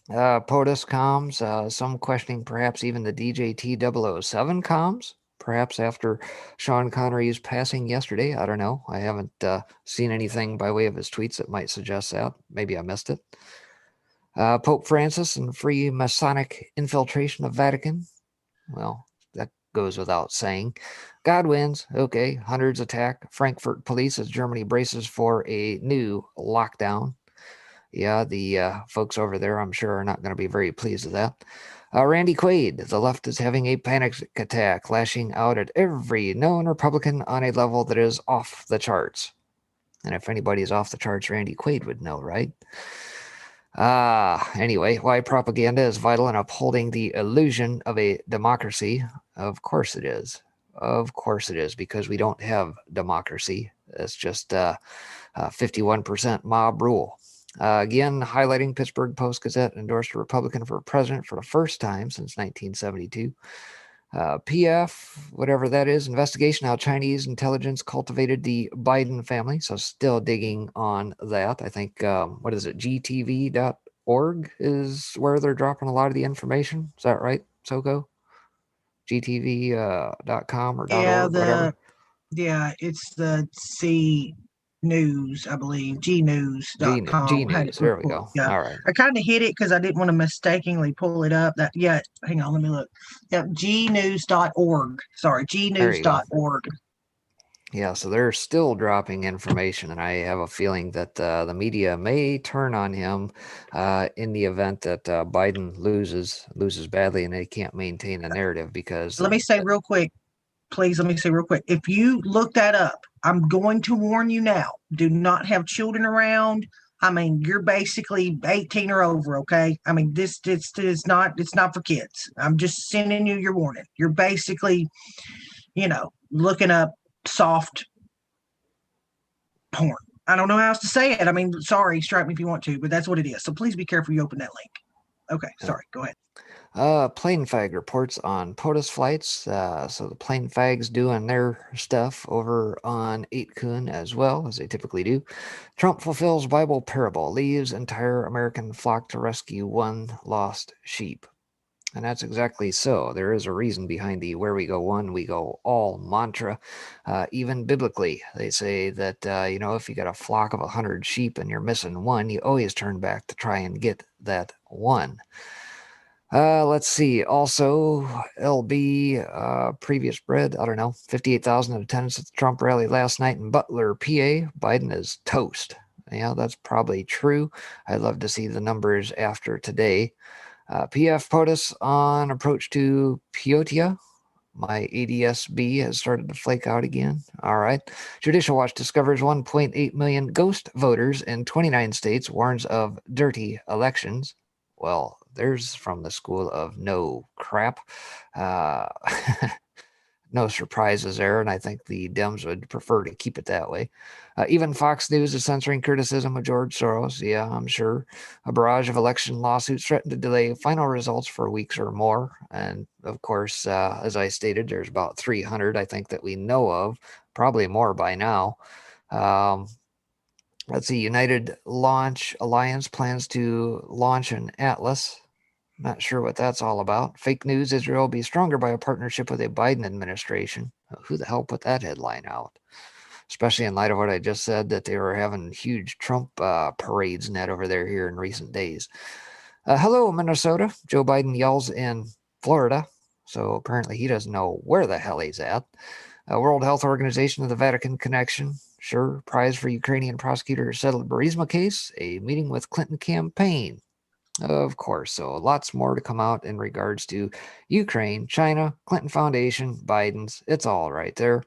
B: POTUS comms, some questioning perhaps even the DJT 007 comms. Perhaps after Sean Connery's passing yesterday. I don't know. I haven't seen anything by way of his tweets that might suggest that. Maybe I missed it. Pope Francis and free Masonic infiltration of Vatican. Well, that goes without saying. God wins. Okay. Hundreds attack Frankfurt police as Germany braces for a new lockdown. Yeah, the folks over there, I'm sure, are not going to be very pleased with that. Randy Quaid, the left is having a panic attack, lashing out at every known Republican on a level that is off the charts. And if anybody's off the charts, Randy Quaid would know, right? Anyway, why propaganda is vital in upholding the illusion of a democracy? Of course it is. Of course it is, because we don't have democracy. It's just 51% mob rule. Again, highlighting Pittsburgh Post-Gazette endorsed a Republican for president for the first time since 1972. PF, whatever that is, investigation how Chinese intelligence cultivated the Biden family. So still digging on that. I think, what is it, gtv.org is where they're dropping a lot of the information. Is that right, Soko? gtv.com or .org, whatever.
A: Yeah, it's the C News, I believe, gnews.com.
B: G-News, there we go.
A: Yeah.
B: All right.
A: I kind of hit it because I didn't want to mistakenly pull it up. Hang on, let me look. Yep, gnews.org. Sorry, gnews.org.
B: Yeah, so they're still dropping information, and I have a feeling that the media may turn on him in the event that Biden loses badly and they can't maintain a narrative. Because
A: let me say real quick, if you look that up, I'm going to warn you now, do not have children around. I mean, you're basically 18 or over, okay? I mean, it's not for kids. I'm just sending you your warning. You're basically, looking up soft porn. I don't know how else to say it. I mean, sorry, strike me if you want to, but that's what it is. So please be careful you open that link. Okay, sorry, go ahead.
B: Plane fag reports on POTUS flights. So the plane fags doing their stuff over on 8kun as well, as they typically do. Trump fulfills Bible parable, leaves entire American flock to rescue one lost sheep. And that's exactly so. There is a reason behind the where we go one, we go all mantra. Even biblically, they say that, if you got a flock of 100 sheep and you're missing one, you always turn back to try and get that one. Let's see. Also, LB, previous spread, I don't know, 58,000 in attendance at the Trump rally last night in Butler, PA. Biden is toast. Yeah, that's probably true. I'd love to see the numbers after today. PF POTUS on approach to Peoria. My ADSB has started to flake out again. All right. Judicial Watch discovers 1.8 million ghost voters in 29 states, warns of dirty elections. Well, there's from the school of no crap. No surprises there, and I think the Dems would prefer to keep it that way. Even Fox News is censoring criticism of George Soros. Yeah, I'm sure. A barrage of election lawsuits threaten to delay final results for weeks or more. And, of course, as I stated, there's about 300, I think, that we know of. Probably more by now. Let's see. United Launch Alliance plans to launch an Atlas. Not sure what that's all about. Fake news, Israel will be stronger by a partnership with a Biden administration. Who the hell put that headline out? Especially in light of what I just said, that they were having huge Trump parades net over there here in recent days. Hello, Minnesota. Joe Biden yells in Florida. So apparently he doesn't know where the hell he's at. World Health Organization of the Vatican connection. Sure. Prize for Ukrainian prosecutor settled Burisma case. A meeting with Clinton campaign. Of course, so lots more to come out in regards to Ukraine, China, Clinton Foundation, Biden's. It's all right there.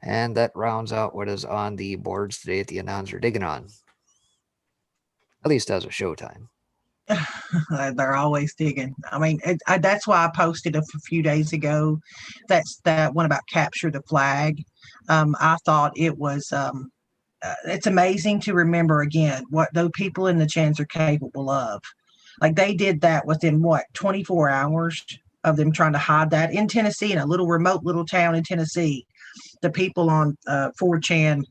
B: And that rounds out what is on the boards today at the Anons are digging on. At least as of showtime.
A: They're always digging. I mean, that's why I posted a few days ago. That's that one about capture the flag. I thought it was... it's amazing to remember again what those people in the chants are capable of. Like they did that within 24 hours of them trying to hide that in Tennessee, in a remote little town in Tennessee. The people on 4chan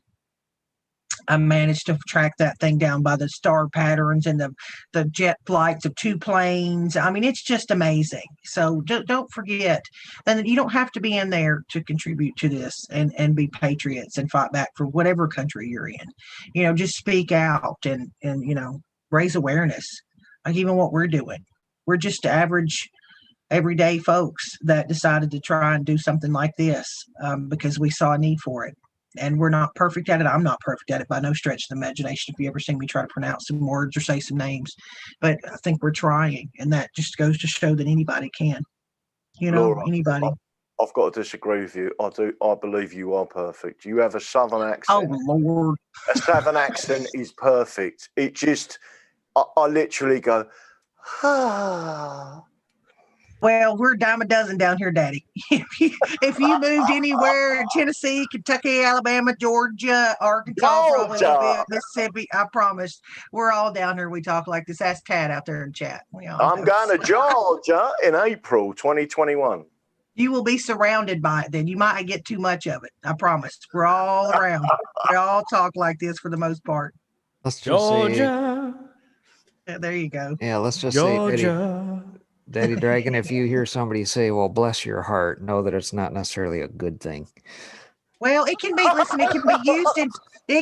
A: managed to track that thing down by the star patterns and the jet flights of 2 planes. I mean, it's just amazing. So don't forget, and you don't have to be in there to contribute to this and be patriots and fight back for whatever country you're in. Just speak out and raise awareness. Like even what we're doing. We're just average, everyday folks that decided to try and do something like this because we saw a need for it. And we're not perfect at it. I'm not perfect at it by no stretch of the imagination. If you ever seen me try to pronounce some words or say some names, but I think we're trying, and that just goes to show that anybody can.
C: Laura,
A: Anybody.
C: I've got to disagree with you. I believe you are perfect. You have a southern accent.
A: Oh Lord.
C: A southern accent is perfect. It just, I literally go, ah.
A: Well, we're a dime a dozen down here, Daddy. If you moved anywhere in Tennessee, Kentucky, Alabama, Georgia, Arkansas, probably a little bit, Mississippi, I promise, we're all down here. We talk like this. Ask Tad out there in chat.
C: I'm going to Georgia in April 2021.
A: You will be surrounded by it then. You might get too much of it. I promise. We're all around. We all talk like this for the most part.
B: Let's just
D: Georgia.
A: Yeah, there you go.
B: Yeah, let's just
D: Georgia.
B: say, Daddy Dragon, if you hear somebody say, well, bless your heart, know that it's not necessarily a good thing.
A: Well, it can be, listen, it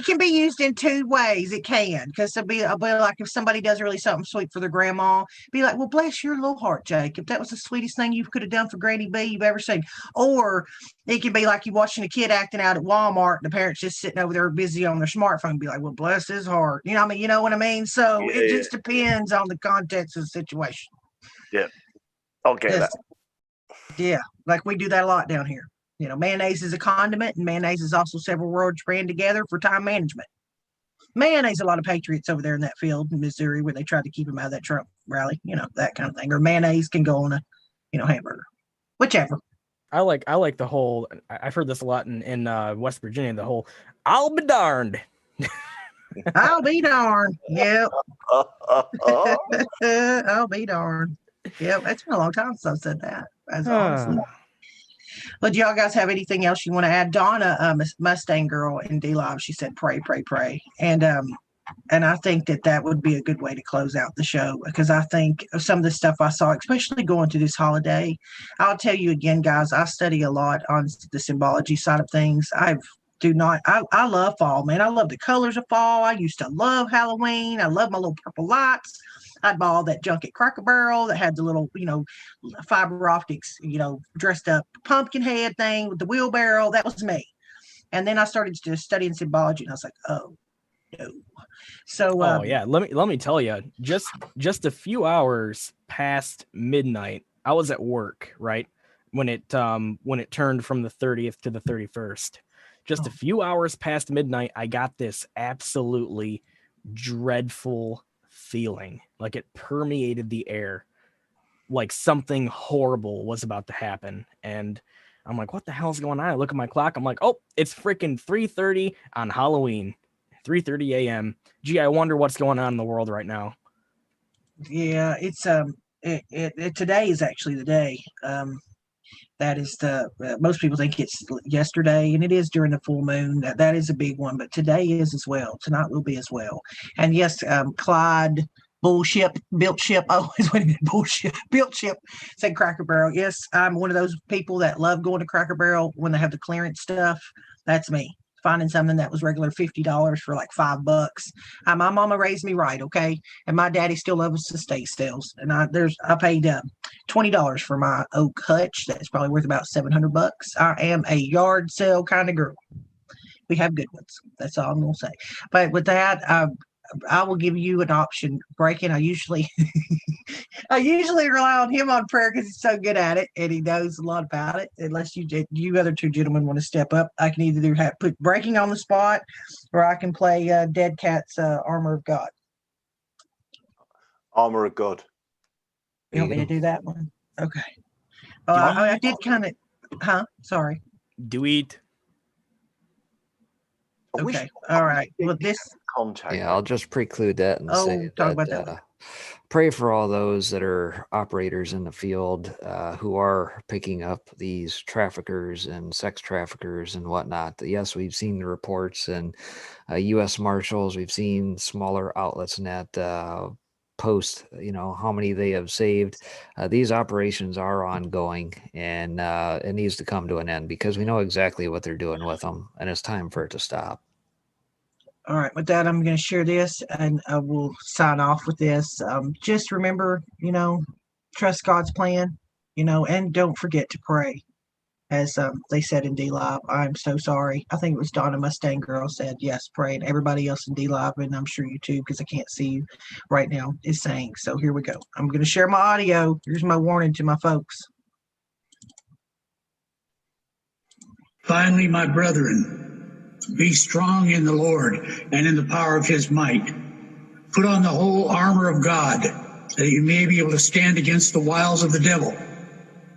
A: can be used in two ways. It can, because it'll be like if somebody does really something sweet for their grandma, be like, well, bless your little heart, Jacob. That was the sweetest thing you could have done for Granny B you've ever seen. Or it can be like you watching a kid acting out at Walmart and the parents just sitting over there busy on their smartphone, be like, well, bless his heart. You know what I mean? So it just depends on the context of the situation.
C: Yeah, I'll get that.
A: Yeah, like we do that a lot down here. Mayonnaise is a condiment, and mayonnaise is also several words ran together for time management. Mayonnaise, a lot of patriots over there in that field in Missouri where they tried to keep him out of that Trump rally, that kind of thing. Or mayonnaise can go on a, hamburger, whichever.
D: I like the whole, I've heard this a lot in West Virginia, the whole, I'll be darned.
A: I'll be darned. Yep. I'll be darned. Yep. It's been a long time since I've said that. Honestly. But do y'all guys have anything else you want to add? Donna, Mustang Girl in D-Live, she said, pray, pray, pray. And I think that would be a good way to close out the show, because I think some of the stuff I saw, especially going through this holiday, I'll tell you again, guys, I study a lot on the symbology side of things. I love fall, man. I love the colors of fall. I used to love Halloween. I love my little purple lights. I'd buy all that junk at Cracker Barrel that had the little, fiber optics, dressed up pumpkin head thing with the wheelbarrow. That was me. And then I started just studying symbology, and I was like, oh, no. So,
D: yeah, let me tell you, just a few hours past midnight, I was at work, right? When it turned from the 30th to the 31st. Just a few hours past midnight, I got this absolutely dreadful feeling, like it permeated the air, like something horrible was about to happen. And I'm like, what the hell's going on? I look at my clock. I'm like, oh, it's freaking 3:30 on Halloween, 3:30 a.m. Gee, I wonder what's going on in the world right now.
A: Yeah, it's today is actually the day. That is most people think it's yesterday, and it is during the full moon. That is a big one, but today is as well. Tonight will be as well. And yes, Clyde built ship. Oh, is what he meant, bullshit. Built ship, said Cracker Barrel. Yes, I'm one of those people that love going to Cracker Barrel when they have the clearance stuff. That's me. Finding something that was regular $50 for like $5. My mama raised me right, okay, and my daddy still loves estate sales, and I paid $20 for my oak hutch. That's probably worth about $700. I am a yard sale kind of girl. We have good ones. That's all I'm gonna say. But with that, I will give you an option. Breaking, I usually rely on him on prayer because he's so good at it and he knows a lot about it. Unless you other two gentlemen want to step up, I can either put Breaking on the spot, or I can play Dead Cat's Armor of God.
C: Armor of God.
A: You want me to do that one? Okay. I did kind of. Sorry.
D: Do it.
A: Okay. All right. Well, this.
C: Contact.
B: Yeah, I'll just preclude that and say
A: talk
B: that,
A: about that.
B: Pray for all those that are operators in the field who are picking up these traffickers and sex traffickers and whatnot. Yes, we've seen the reports, and U.S. Marshals, we've seen smaller outlets in that post, how many they have saved. These operations are ongoing, and it needs to come to an end because we know exactly what they're doing with them, and it's time for it to stop.
A: All right, with that, I'm going to share this, and I will sign off with this. Just remember, trust God's plan, and don't forget to pray. as they said in D Live. I'm so sorry. I think it was Donna Mustang Girl said yes, pray, and everybody else in D Live, and I'm sure you too, because I can't see you right now, is saying. So here we go. I'm going to share my audio. Here's my warning to my folks.
F: Finally, my brethren, be strong in the Lord and in the power of his might. Put on the whole armor of God, that you may be able to stand against the wiles of the devil.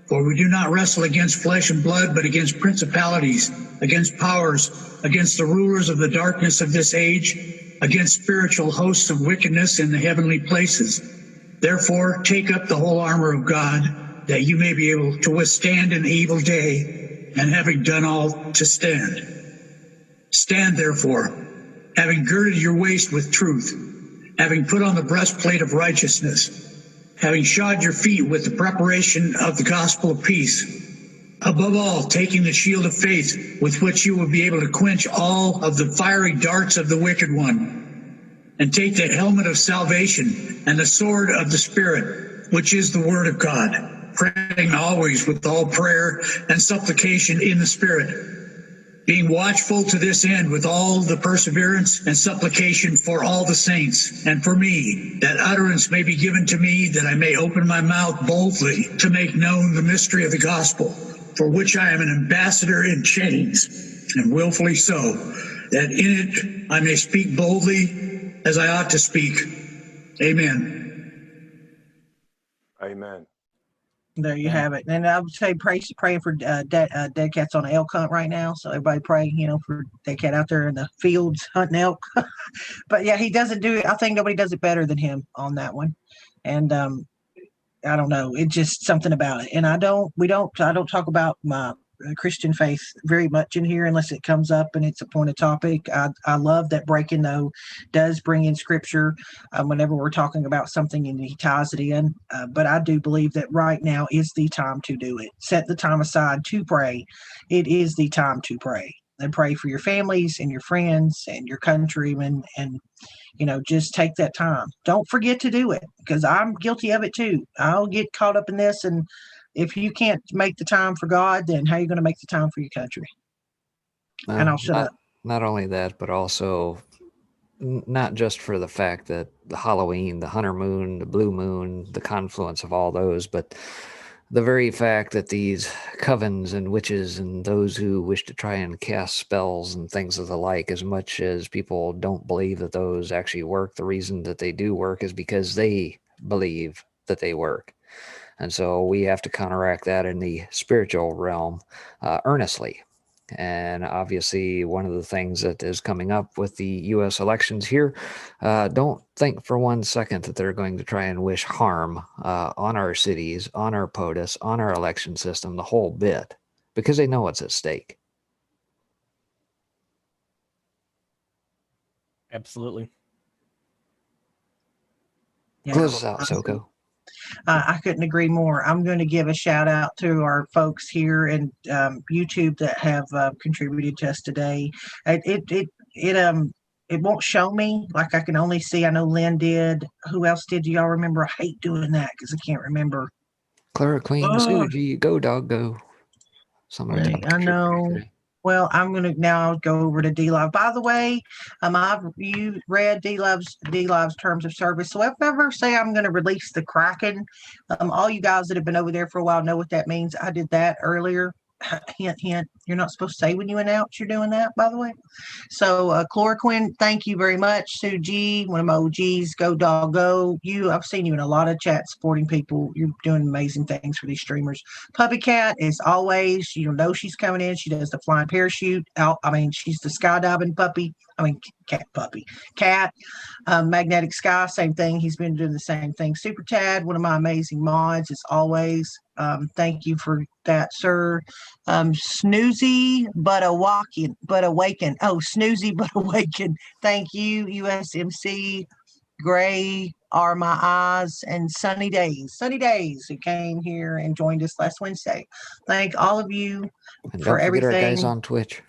F: For we do not wrestle against flesh and blood, but against principalities, against powers, against the rulers of the darkness of this age, against spiritual hosts of wickedness in the heavenly places. Therefore, take up the whole armor of God, that you may be able to withstand an evil day, and having done all, to stand. Stand therefore, having girded your waist with truth, having put on the breastplate of righteousness, having shod your feet with the preparation of the gospel of peace. Above all, taking the shield of faith, with which you will be able to quench all of the fiery darts of the wicked one, and take the helmet of salvation and the sword of the Spirit, which is the word of God, praying always with all prayer and supplication in the Spirit, being watchful to this end with all the perseverance and supplication for all the saints, and for me, that utterance may be given to me, that I may open my mouth boldly to make known the mystery of the gospel, for which I am an ambassador in chains, and willfully so, that in it I may speak boldly as I ought to speak. Amen.
C: Amen.
A: There you have it. And I would say praying for dead cats on an elk hunt right now. So everybody pray, for dead cat out there in the fields hunting elk. But yeah, he doesn't do it. I think nobody does it better than him on that one. And I don't know. It's just something about it. And I don't talk about my Christian faith very much in here unless it comes up and it's a point of topic. I love that Breaking Though does bring in scripture whenever we're talking about something and he ties it in. But I do believe that right now is the time to do it. Set the time aside to pray. It is the time to pray. And pray for your families and your friends and your countrymen, and just take that time. Don't forget to do it, because I'm guilty of it too. I'll get caught up in this, and if you can't make the time for God, then how are you going to make the time for your country? And I'll shut up.
B: Not only that, but also not just for the fact that the Halloween, the Hunter Moon, the Blue Moon, the confluence of all those, but the very fact that these covens and witches and those who wish to try and cast spells and things of the like, as much as people don't believe that those actually work, the reason that they do work is because they believe that they work. And so we have to counteract that in the spiritual realm earnestly. And obviously, one of the things that is coming up with the U.S. elections here, don't think for 1 second that they're going to try and wish harm on our cities, on our POTUS, on our election system, the whole bit, because they know what's at stake.
D: Absolutely.
A: Yeah.
B: Close us out, Soko.
A: I couldn't agree more. I'm going to give a shout out to our folks here and YouTube that have contributed to us today. It won't show me, like I can only see. I know Lynn did. Who else did? Do y'all remember? I hate doing that because I can't remember.
B: Clara Queen, Suji, go dog go. Somebody.
A: I know. Well, I'm going to now go over to D-Live. By the way, you read D-Live's terms of service. So if I ever say I'm going to release the Kraken, all you guys that have been over there for a while know what that means. I did that earlier. Hint, hint. You're not supposed to say when you announce you're doing that, by the way. So, Chloroquine, thank you very much. Sue G, one of my OGs, go dog go. I've seen you in a lot of chats supporting people. You're doing amazing things for these streamers. Puppy Cat, as always, you know she's coming in. She does the flying parachute. She's the skydiving puppy. Cat puppy. Cat, Magnetic Sky, same thing. He's been doing the same thing. Super Tad, one of my amazing mods, as always. Thank you for that, sir. Snoozy but awaken. Oh, Snoozy but awaken. Thank you, USMC. Gray are my eyes, and Sunny Days, who came here and joined us last Wednesday. Thank all of you
B: and
A: for
B: don't forget
A: everything.
B: Our guys on Twitch.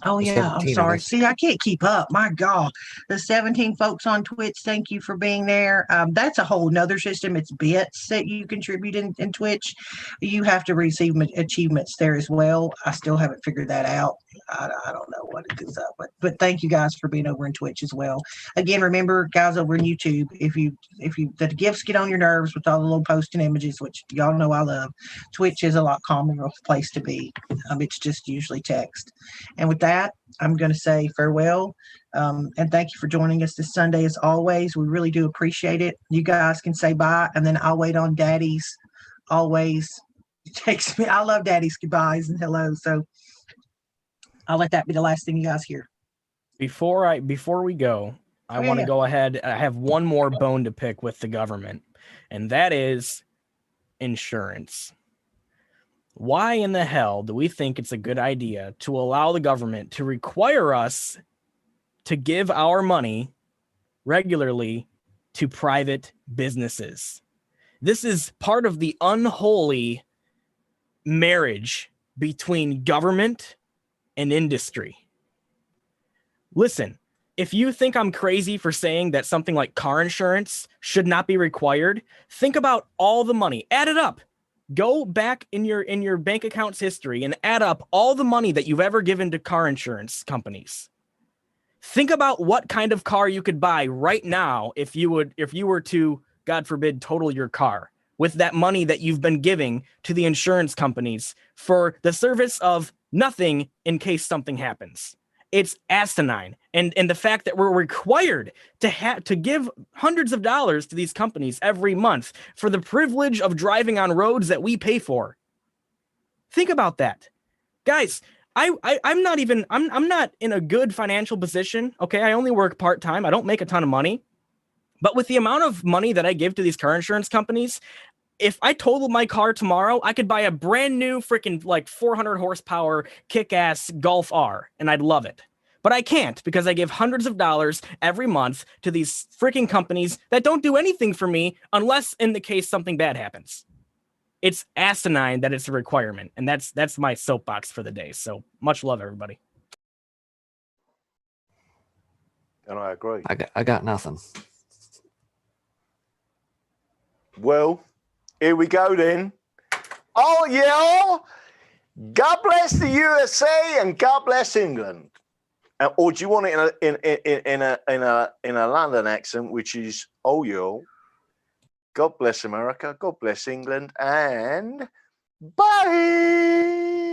A: Oh,
B: The
A: yeah. I'm
B: 17 of
A: sorry.
B: us.
A: See, I can't keep up. My God. The 17 folks on Twitch, thank you for being there. That's a whole nother system. It's bits that you contribute in Twitch. You have to receive achievements there as well. I still haven't figured that out. I don't know what it is up, but thank you guys for being over in Twitch as well. Again, remember, guys, over in YouTube, if you the gifts get on your nerves with all the little posting images, which y'all know I love, Twitch is a lot calmer place to be. It's just usually text. And with that, I'm going to say farewell. And thank you for joining us this Sunday as always. We really do appreciate it. You guys can say bye, and then I'll wait on Daddy's always text me. I love Daddy's goodbyes and hello. So I'll let that be the last thing you guys hear.
D: Before we go, I want to go ahead. I have one more bone to pick with the government, and that is insurance. Why in the hell do we think it's a good idea to allow the government to require us to give our money regularly to private businesses? This is part of the unholy marriage between government and industry. Listen, if you think I'm crazy for saying that something like car insurance should not be required, think about all the money. Add it up. Go back in your bank account's history and add up all the money that you've ever given to car insurance companies. Think about what kind of car you could buy right now if you were to, God forbid, total your car with that money that you've been giving to the insurance companies for the service of nothing in case something happens. It's asinine. And the fact that we're required to give hundreds of dollars to these companies every month for the privilege of driving on roads that we pay for. Think about that. Guys, I'm not in a good financial position. Okay, I only work part-time. I don't make a ton of money. But with the amount of money that I give to these car insurance companies, if I totaled my car tomorrow, I could buy a brand new freaking like 400 horsepower kick-ass Golf R, and I'd love it. But I can't because I give hundreds of dollars every month to these freaking companies that don't do anything for me unless in the case something bad happens. It's asinine that it's a requirement, and that's my soapbox for the day. So much love, everybody.
C: And I agree.
B: I got nothing.
C: Well, here we go then. Oh yeah! God bless the USA and God bless England. Or do you want it in a London accent, which is oh yeah? God bless America. God bless England, and bye.